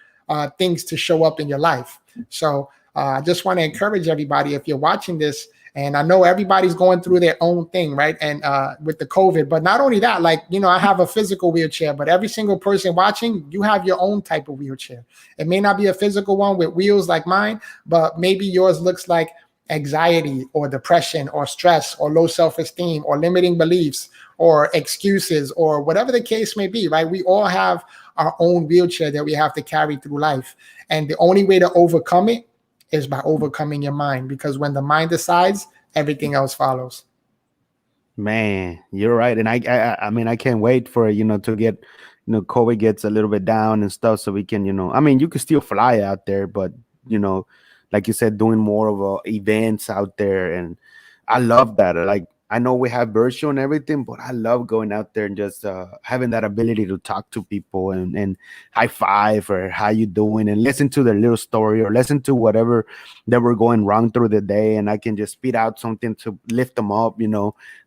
things to show up in your life. So I just want to encourage everybody, if you're watching this, and I know everybody's going through their own thing, right? And with the COVID, but not only that, like, I have a physical wheelchair, but every single person watching, you have your own type of wheelchair. It may not be a physical one with wheels like mine, but maybe yours looks like anxiety or depression or stress or low self-esteem or limiting beliefs or excuses or whatever the case may be, right? We all have our own wheelchair that we have to carry through life. And the only way to overcome it is by overcoming your mind, because when the mind decides, everything else follows. Man, you're right, and I mean, I can't wait for to get COVID gets a little bit down and stuff, so we can I mean, you can still fly out there, but you know, like you said, doing more of events out there, and I love that. Like I know we have virtual and everything, but I love going out there and just having that ability to talk to people and high five or how you doing and listen to their little story or listen to whatever that we're going wrong through the day, and I can just spit out something to lift them up.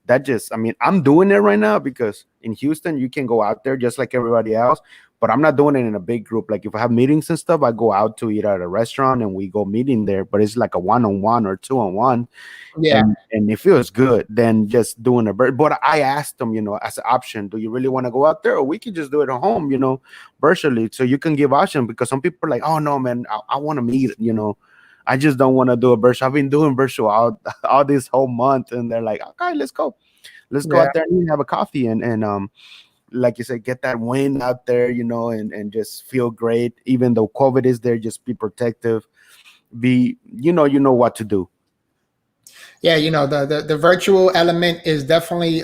That just, I mean, I'm doing it right now because in Houston you can go out there just like everybody else, but I'm not doing it in a big group. Like if I have meetings and stuff, I go out to eat at a restaurant and we go meeting there, but it's like a one-on-one or two-on-one. Yeah. And it feels good than just doing but I asked them, as an option, do you really want to go out there, or we can just do it at home, virtually, so you can give option, because some people are like, oh no man, I want to meet, I just don't want to do a virtual. I've been doing virtual all this whole month, and they're like, okay, let's go Yeah. out there and have a coffee and like you said, get that win out there, and just feel great. Even though COVID is there, just be protective. You know what to do. Yeah, the virtual element is definitely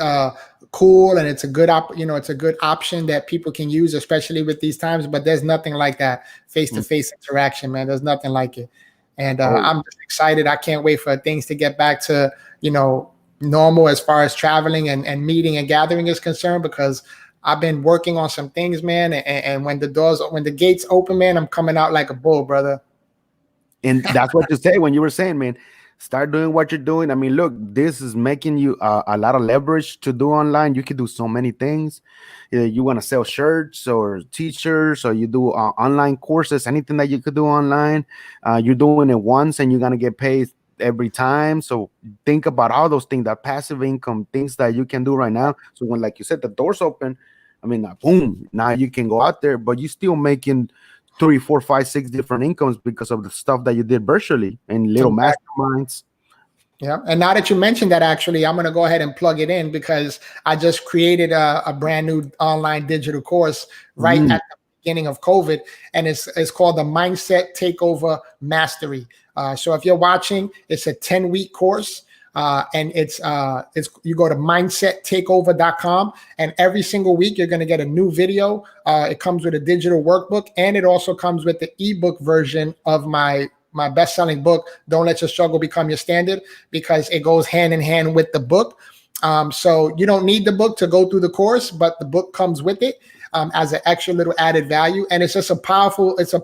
cool, and it's a good it's a good option that people can use, especially with these times. But there's nothing like that face to Mm. face interaction, man. There's nothing like it, and Oh, I'm just excited. I can't wait for things to get back to normal as far as traveling and meeting and gathering is concerned, because I've been working on some things, man. And when the gates open, man, I'm coming out like a bull, brother. and that's what you say when you were saying, man, start doing what you're doing. I mean, look, this is making you a lot of leverage to do online. You can do so many things. You want to sell shirts or t-shirts, or you do online courses, anything that you could do online. You're doing it once and you're gonna get paid every time. So think about all those things, that passive income, things that you can do right now. So when, like you said, the doors open, I mean, boom, now you can go out there, but you're still making three, four, five, six different incomes because of the stuff that you did virtually and little masterminds. Yeah. And now that you mentioned that, actually, I'm going to go ahead and plug it in, because I just created a brand new online digital course right Mm. at the beginning of COVID. And it's called the Mindset Takeover Mastery. So if you're watching, it's a 10-week course. And it's you go to mindsettakeover.com, and every single week you're going to get a new video. It comes with a digital workbook, and it also comes with the ebook version of my best-selling book, Don't Let Your Struggle Become Your Standard, because it goes hand in hand with the book. So you don't need the book to go through the course, but the book comes with it as an extra little added value. And it's just a powerful tool. It's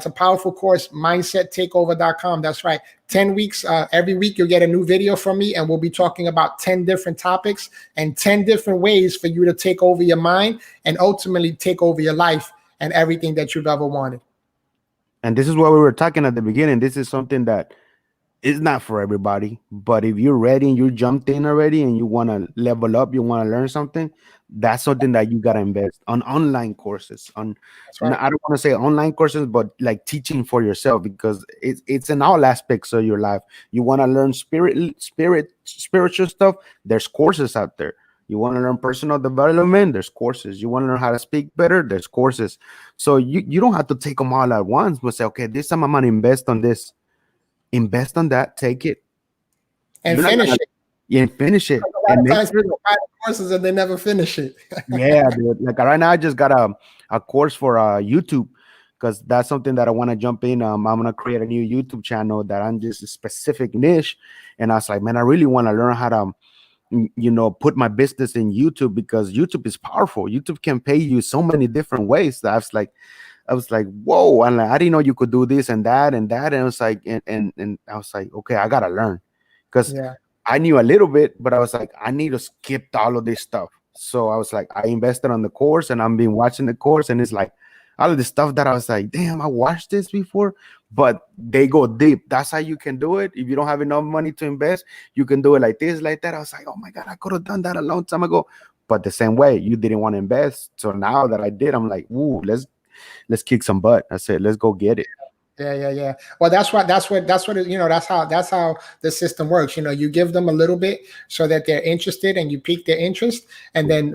a powerful course, mindsettakeover.com. That's right. 10 weeks. Every week you'll get a new video from me, and we'll be talking about 10 different topics and 10 different ways for you to take over your mind and ultimately take over your life and everything that you've ever wanted. And this is what we were talking at the beginning. This is something that is not for everybody. But if you're ready and you jumped in already and you want to level up, you want to learn something, that's something that you got to invest on online courses. That's right. I don't want to say online courses, but like teaching for yourself, because it's in all aspects of your life. You want to learn spiritual stuff. There's courses out there. You want to learn personal development, there's courses. You want to learn how to speak better, there's courses. So you don't have to take them all at once, but say, okay, this time I'm gonna invest on that, take it. And You're not finish gonna it. finish it A lot and of make times sure. people buy the courses and they never finish it. Yeah, dude. Like right now, I just got a course for YouTube, because that's something that I want to jump in. I'm gonna create a new YouTube channel that I'm just a specific niche, and I was like, man, I really want to learn how to put my business in YouTube, because YouTube is powerful. YouTube can pay you so many different ways. I was like, whoa, and like, I didn't know you could do this and that and that. And I was like, and I was like, okay, I gotta learn, because Yeah. I knew a little bit, but I was like, I need to skip all of this stuff. So I was like, I invested on the course, and I've been watching the course, and it's like all of the stuff that I was like, damn, I watched this before, but they go deep. That's how you can do it. If you don't have enough money to invest, you can do it like this, like that. I was like, oh my God, I could have done that a long time ago. But the same way, you didn't want to invest. So now that I did, I'm like, ooh, let's kick some butt. I said, let's go get it. Yeah. Well, that's how the system works. You give them a little bit so that they're interested, and you pique their interest, and then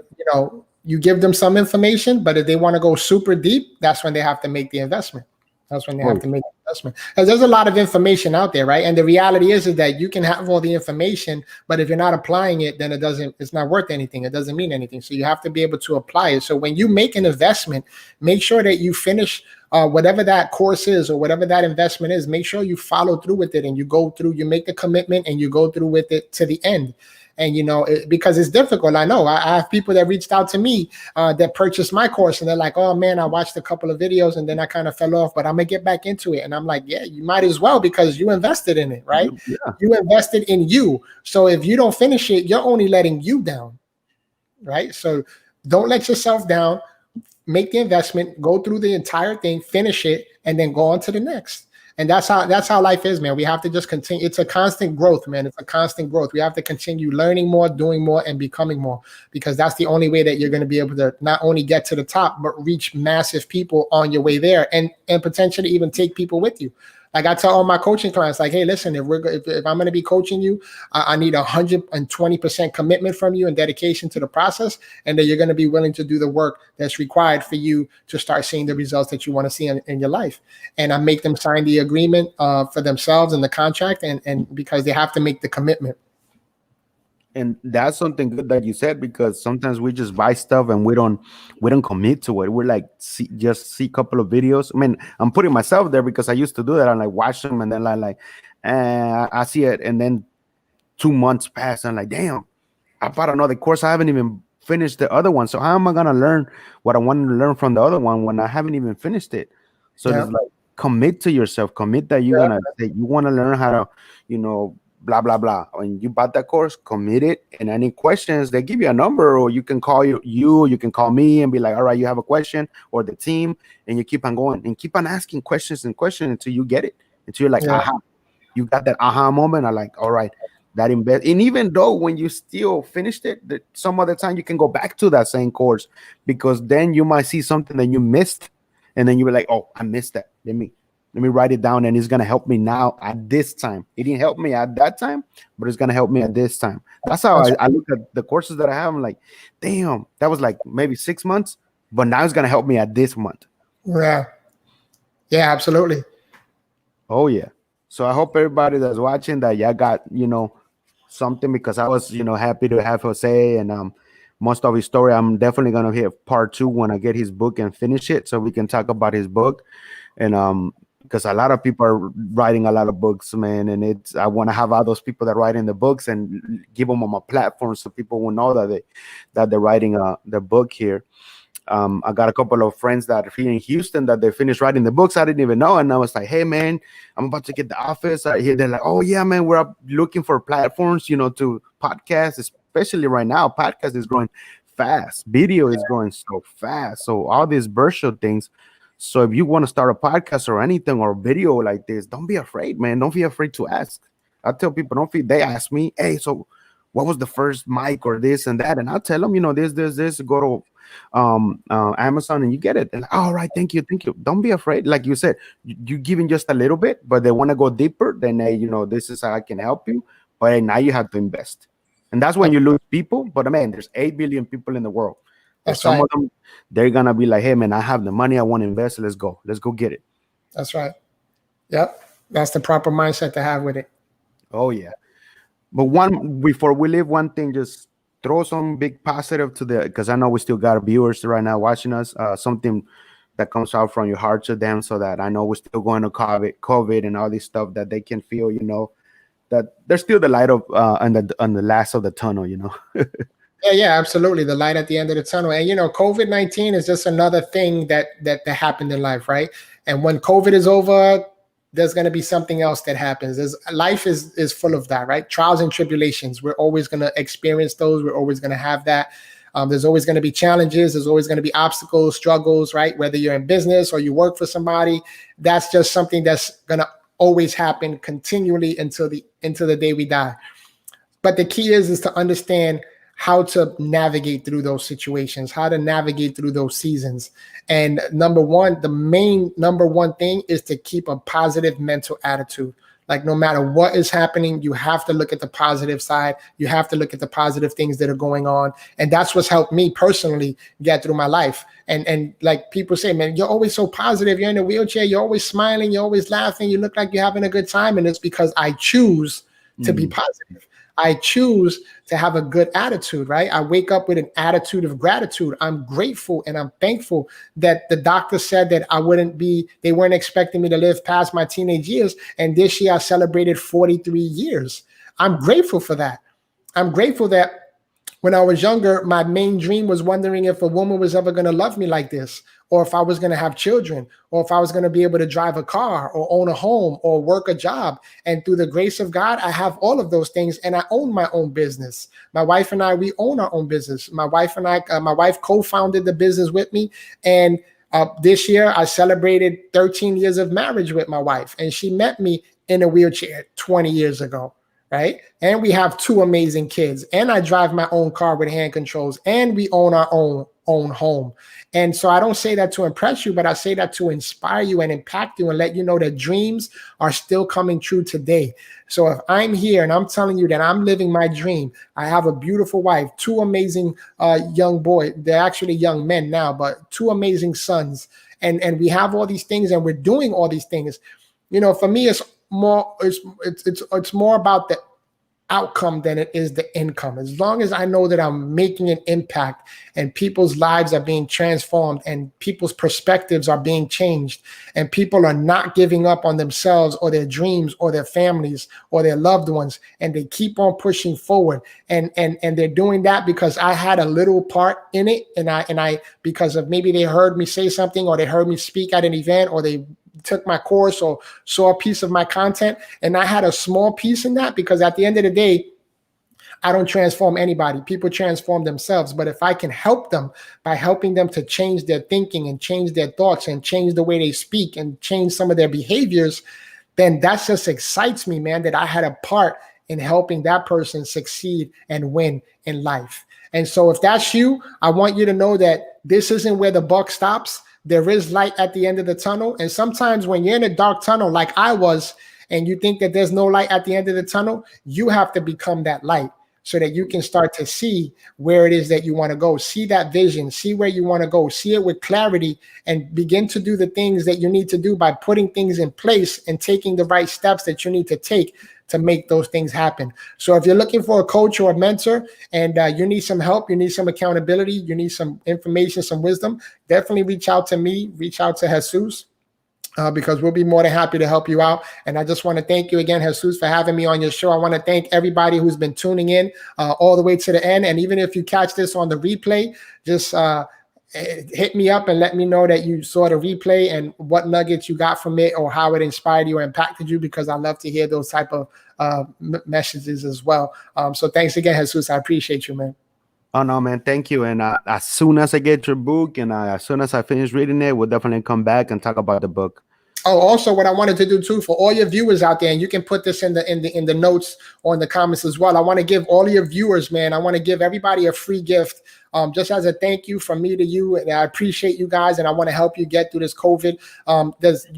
you give them some information. But if they want to go super deep, that's when they have to make the investment. That's when they have Oh, to make the investment. Because there's a lot of information out there, right? And the reality is that you can have all the information, but if you're not applying it, then it's not worth anything. It doesn't mean anything. So you have to be able to apply it. So when you make an investment, make sure that you finish whatever that course is or whatever that investment is. Make sure you follow through with it, and you make the commitment, and you go through with it to the end. And because it's difficult. I know I have people that reached out to me that purchased my course, and they're like, oh man, I watched a couple of videos and then I kind of fell off, but I'm gonna get back into it. And I'm like, yeah, you might as well, because you invested in it, right? yeah. You invested in you. So if you don't finish it, you're only letting you down, right? So don't let yourself down. Make the investment, go through the entire thing, finish it, and then go on to the next. And that's how life is, man. We have to just continue. It's a constant growth, man. It's a constant growth. We have to continue learning more, doing more, and becoming more, because that's the only way that you're going to be able to not only get to the top, but reach massive people on your way there, and potentially even take people with you. Like I tell all my coaching clients, like, hey, listen, if I'm going to be coaching you, I need 120% commitment from you and dedication to the process, and that you're going to be willing to do the work that's required for you to start seeing the results that you want to see in your life. And I make them sign the agreement for themselves and the contract, and because they have to make the commitment. And that's something good that you said, because sometimes we just buy stuff and we don't commit to it. We're like, just see a couple of videos. I mean, I'm putting myself there because I used to do that. I like watch them and then I see it, and then 2 months pass and like, damn, I bought another course. I haven't even finished the other one. So how am I gonna learn what I wanted to learn from the other one when I haven't even finished it? So Yeah. it's like, commit to yourself, commit that you're gonna say you want to learn how to, blah blah blah. When you bought that course, commit it. And any questions, they give you a number, or you can call you can call me and be like, all right, you have a question, or the team, and you keep on going and keep on asking questions and questions until you get it, until you're like, Yeah. aha, you got that aha moment. I like, all right, that invest. And even though when you still finished it, some other time you can go back to that same course, because then you might see something that you missed, and then you were like, oh, I missed that. Let me write it down, and it's gonna help me now at this time. It didn't help me at that time, but it's gonna help me at this time. That's how That's I look at the courses that I have. I'm like, damn, that was like maybe 6 months, but now it's gonna help me at this month. Yeah. Yeah, absolutely. Oh yeah. So I hope everybody that's watching that y'all got, something, because I was, happy to have Jose, and most of his story. I'm definitely gonna hit part two when I get his book and finish it, so we can talk about his book. And because a lot of people are writing a lot of books, man, and I want to have all those people that write in the books and give them on my platform, so people will know that they're writing the book here. I got a couple of friends that are here in Houston that they finished writing the books. I didn't even know, and I was like, "Hey, man, I'm about to get the office." I hear they're like, "Oh yeah, man, we're up looking for platforms, to podcast, especially right now. Podcast is growing fast. Video is growing so fast. So all these virtual things. So if you want to start a podcast or anything or video like this, don't be afraid, man. Don't be afraid to ask. I tell people, don't feel. They ask me, "Hey, so what was the first mic or this and that?" And I'll tell them, this. Go to Amazon and you get it. And like, all right, thank you, thank you. Don't be afraid. Like you said, you giving just a little bit, but they want to go deeper. Then hey, this is how I can help you. But hey, now you have to invest, and that's when you lose people. But man, there's 8 billion people in the world. There's That's some right. of them, they're gonna be like, hey man, I have the money, I want to invest. Let's go get it. That's right. Yep. That's the proper mindset to have with it. Oh yeah. But one before we leave, one thing, just throw some big positive to the, because I know we still got viewers right now watching us. Something that comes out from your heart to them, so that I know we're still going to COVID and all this stuff, that they can feel, that there's still the light of on the last of the tunnel. Yeah, yeah, absolutely. The light at the end of the tunnel. And COVID-19 is just another thing that happened in life, right? And when COVID is over, there's going to be something else that happens. Life is full of that, right? Trials and tribulations. We're always going to experience those. We're always going to have that. There's always going to be challenges. There's always going to be obstacles, struggles, right? Whether you're in business or you work for somebody, that's just something that's going to always happen continually until the day we die. But the key is to understand how to navigate through those situations, how to navigate through those seasons. And the main number one thing is to keep a positive mental attitude. Like no matter what is happening, you have to look at the positive side. You have to look at the positive things that are going on. And that's what's helped me personally get through my life. And like people say, man, you're always so positive. You're in a wheelchair. You're always smiling. You're always laughing. You look like you're having a good time. And it's because I choose to be positive. I choose to have a good attitude, right? I wake up with an attitude of gratitude. I'm grateful and I'm thankful that the doctor said that they weren't expecting me to live past my teenage years. And this year I celebrated 43 years. I'm grateful for that. I'm grateful that when I was younger, my main dream was wondering if a woman was ever going to love me like this, or if I was going to have children, or if I was going to be able to drive a car or own a home or work a job. And through the grace of God, I have all of those things, and I own my own business. My wife and I, we own our own business. My wife co-founded the business with me, and this year I celebrated 13 years of marriage with my wife, and she met me in a wheelchair 20 years ago. Right. And we have two amazing kids, and I drive my own car with hand controls, and we own our own own home. And so I don't say that to impress you, but I say that to inspire you and impact you and let you know that dreams are still coming true today. So if I'm here and I'm telling you that I'm living my dream, I have a beautiful wife, two amazing young boys. They're actually young men now, but two amazing sons. And we have all these things and we're doing all these things. For me, it's more about the outcome than it is the income. As long as I know that I'm making an impact and people's lives are being transformed and people's perspectives are being changed and people are not giving up on themselves or their dreams or their families or their loved ones, and they keep on pushing forward, and they're doing that because I had a little part in it, and I because of maybe they heard me say something or they heard me speak at an event or they took my course or saw a piece of my content, and I had a small piece in that, because at the end of the day, I don't transform anybody. People transform themselves. But if I can help them by helping them to change their thinking and change their thoughts and change the way they speak and change some of their behaviors, then that just excites me, man, that I had a part in helping that person succeed and win in life. And so if that's you, I want you to know that this isn't where the buck stops. There is light at the end of the tunnel. And sometimes when you're in a dark tunnel like I was, and you think that there's no light at the end of the tunnel, you have to become that light so that you can start to see where it is that you want to go. See that vision, see where you want to go, see it with clarity, and begin to do the things that you need to do by putting things in place and taking the right steps that you need to take to make those things happen. So if you're looking for a coach or a mentor and you need some help, you need some accountability, you need some information, some wisdom, definitely reach out to me, reach out to Jesus. Because we'll be more than happy to help you out. And I just want to thank you again, Jesus, for having me on your show. I want to thank everybody who's been tuning in all the way to the end. And even if you catch this on the replay, just hit me up and let me know that you saw the replay and what nuggets you got from it or how it inspired you or impacted you, because I love to hear those type of messages as well. So thanks again, Jesus. I appreciate you, man. Oh no, man! Thank you. And as soon as I get your book and as soon as I finish reading it, we'll definitely come back and talk about the book. Oh, also, what I wanted to do too, for all your viewers out there, and you can put this in the notes or in the comments as well. I want to give all of your viewers, man, I want to give everybody a free gift, just as a thank you from me to you. And I appreciate you guys, and I want to help you get through this COVID.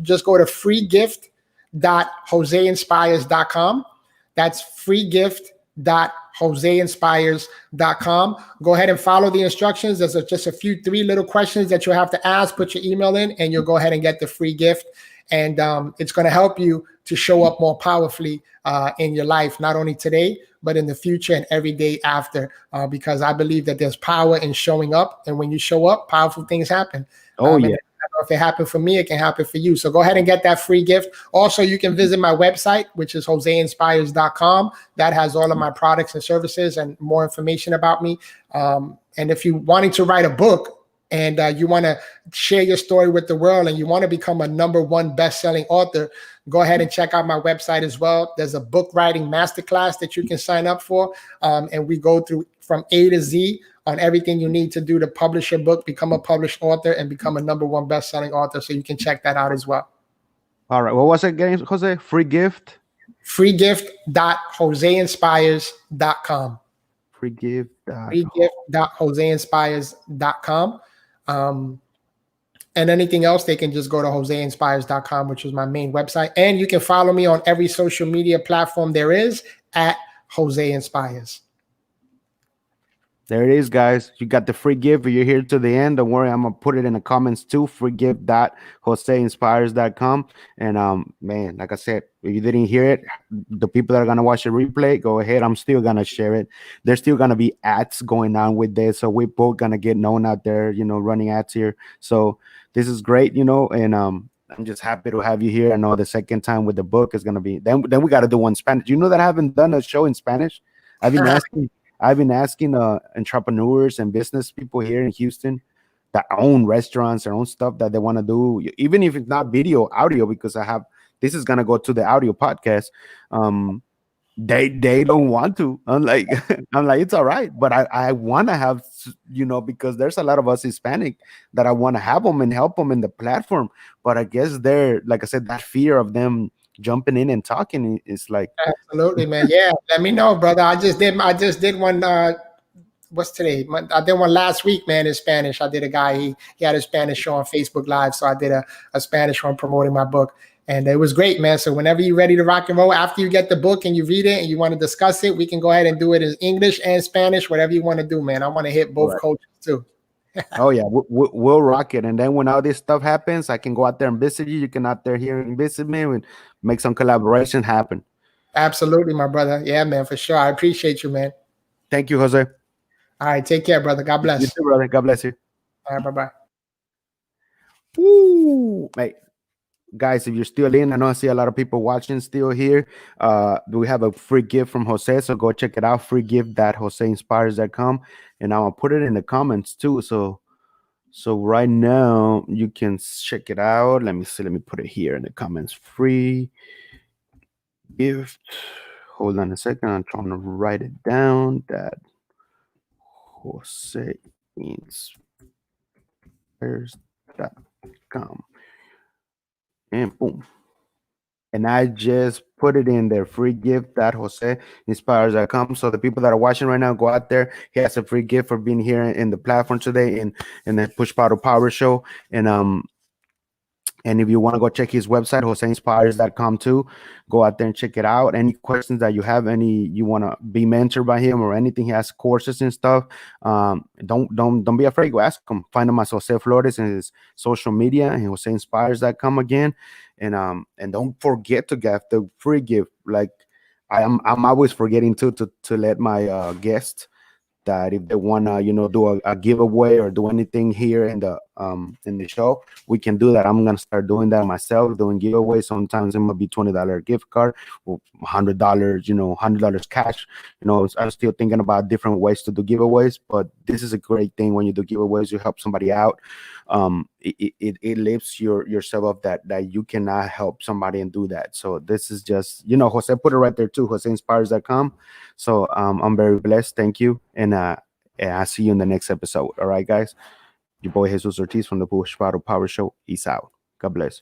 Just go to freegift.joseinspires.com. That's freegift.joseinspires.com. Go ahead and follow the instructions. There's just a few 3 little questions that you'll have to ask. Put your email in, and you'll go ahead and get the free gift. And it's going to help you to show up more powerfully in your life, not only today, but in the future and every day after, because I believe that there's power in showing up. And when you show up, powerful things happen. Oh, yeah. If it happened for me, it can happen for you. So go ahead and get that free gift. Also, you can visit my website, which is joseinspires.com. That has all of my products and services and more information about me. And if you're wanting to write a book, and you want to share your story with the world, and you want to become a #1 best-selling author, go ahead and check out my website as well. There's a book writing masterclass that you can sign up for, and we go through from A to Z on everything you need to do to publish your book, become a published author, and become a #1 best-selling author. So you can check that out as well. All right. What was it again, Jose? Free gift? Freegift.joseinspires.com. Freegift.joseinspires.com. And anything else, they can just go to joseinspires.com, which is my main website. And you can follow me on every social media platform there is at Jose Inspires. There it is, guys. You got the free gift. If you're here to the end, don't worry. I'm going to put it in the comments too. freegift.joseinspires.com. And, man, like I said, if you didn't hear it, the people that are going to watch the replay, go ahead. I'm still going to share it. There's still going to be ads going on with this. So we're both going to get known out there, running ads here. So this is great, and I'm just happy to have you here. I know the second time with the book is going to be, then we got to do one in Spanish. You know that I haven't done a show in Spanish? I've been asking entrepreneurs and business people here in Houston that own restaurants, their own stuff that they want to do, even if it's not video, audio, because this is gonna go to the audio podcast. They don't want to. I'm like it's all right, but I want to have, because there's a lot of us Hispanic that I want to have them and help them in the platform. But I guess they're, like I said, that fear of them jumping in and talking is like, absolutely, man. Yeah, let me know, brother. I just did one what's today? I did one last week, man, in Spanish. I did a guy, he had a Spanish show on Facebook Live. So I did a Spanish one promoting my book. And it was great, man. So whenever you're ready to rock and roll, after you get the book and you read it and you want to discuss it, we can go ahead and do it in English and Spanish, whatever you want to do, man. I want to hit All both right. cultures too. Oh yeah, we'll rock it. And then when all this stuff happens, I can go out there and visit you. You can out there here and visit me and make some collaboration happen. Absolutely, my brother. Yeah, man, for sure. I appreciate you, man. Thank you, Jose. All right, take care, brother. God You bless. too, brother. God bless you. All right, bye-bye. Woo! Hey, guys, if you're still in, I know I see a lot of people watching still here. We have a free gift from Jose, so go check it out. Free gift that joseinspires.com, and I'm gonna put it in the comments too. So right now you can check it out. Let me see. Let me put it here in the comments. Free gift. Hold on a second. I'm trying to write it down. That joseinspires.com, and boom. And I just put it in there. Free gift that joseinspires.com. So the people that are watching right now, go out there. He has a free gift for being here in the platform today in the Push Bottle Power Show. And if you want to go check his website, joseinspires.com too, go out there and check it out. Any questions that you have, any you want to be mentored by him or anything, he has courses and stuff. Don't be afraid. Go ask him. Find him as Jose Flores in his social media and joseinspires.com again. And don't forget to get the free gift. Like I'm always forgetting to let my guests that if they wanna, do a giveaway or do anything here in the show, we can do that. I'm gonna start doing that myself, doing giveaways. Sometimes it might be $20 gift card or $100, $100 cash. I'm still thinking about different ways to do giveaways, but this is a great thing when you do giveaways, you help somebody out. It lifts yourself up that you cannot help somebody and do that. So this is just, Jose put it right there too, joseinspires.com. So I'm very blessed. Thank you. And I'll see you in the next episode. All right, guys. Your boy Jesus Ortiz from the Push Bottle Power Show. Peace out. God bless.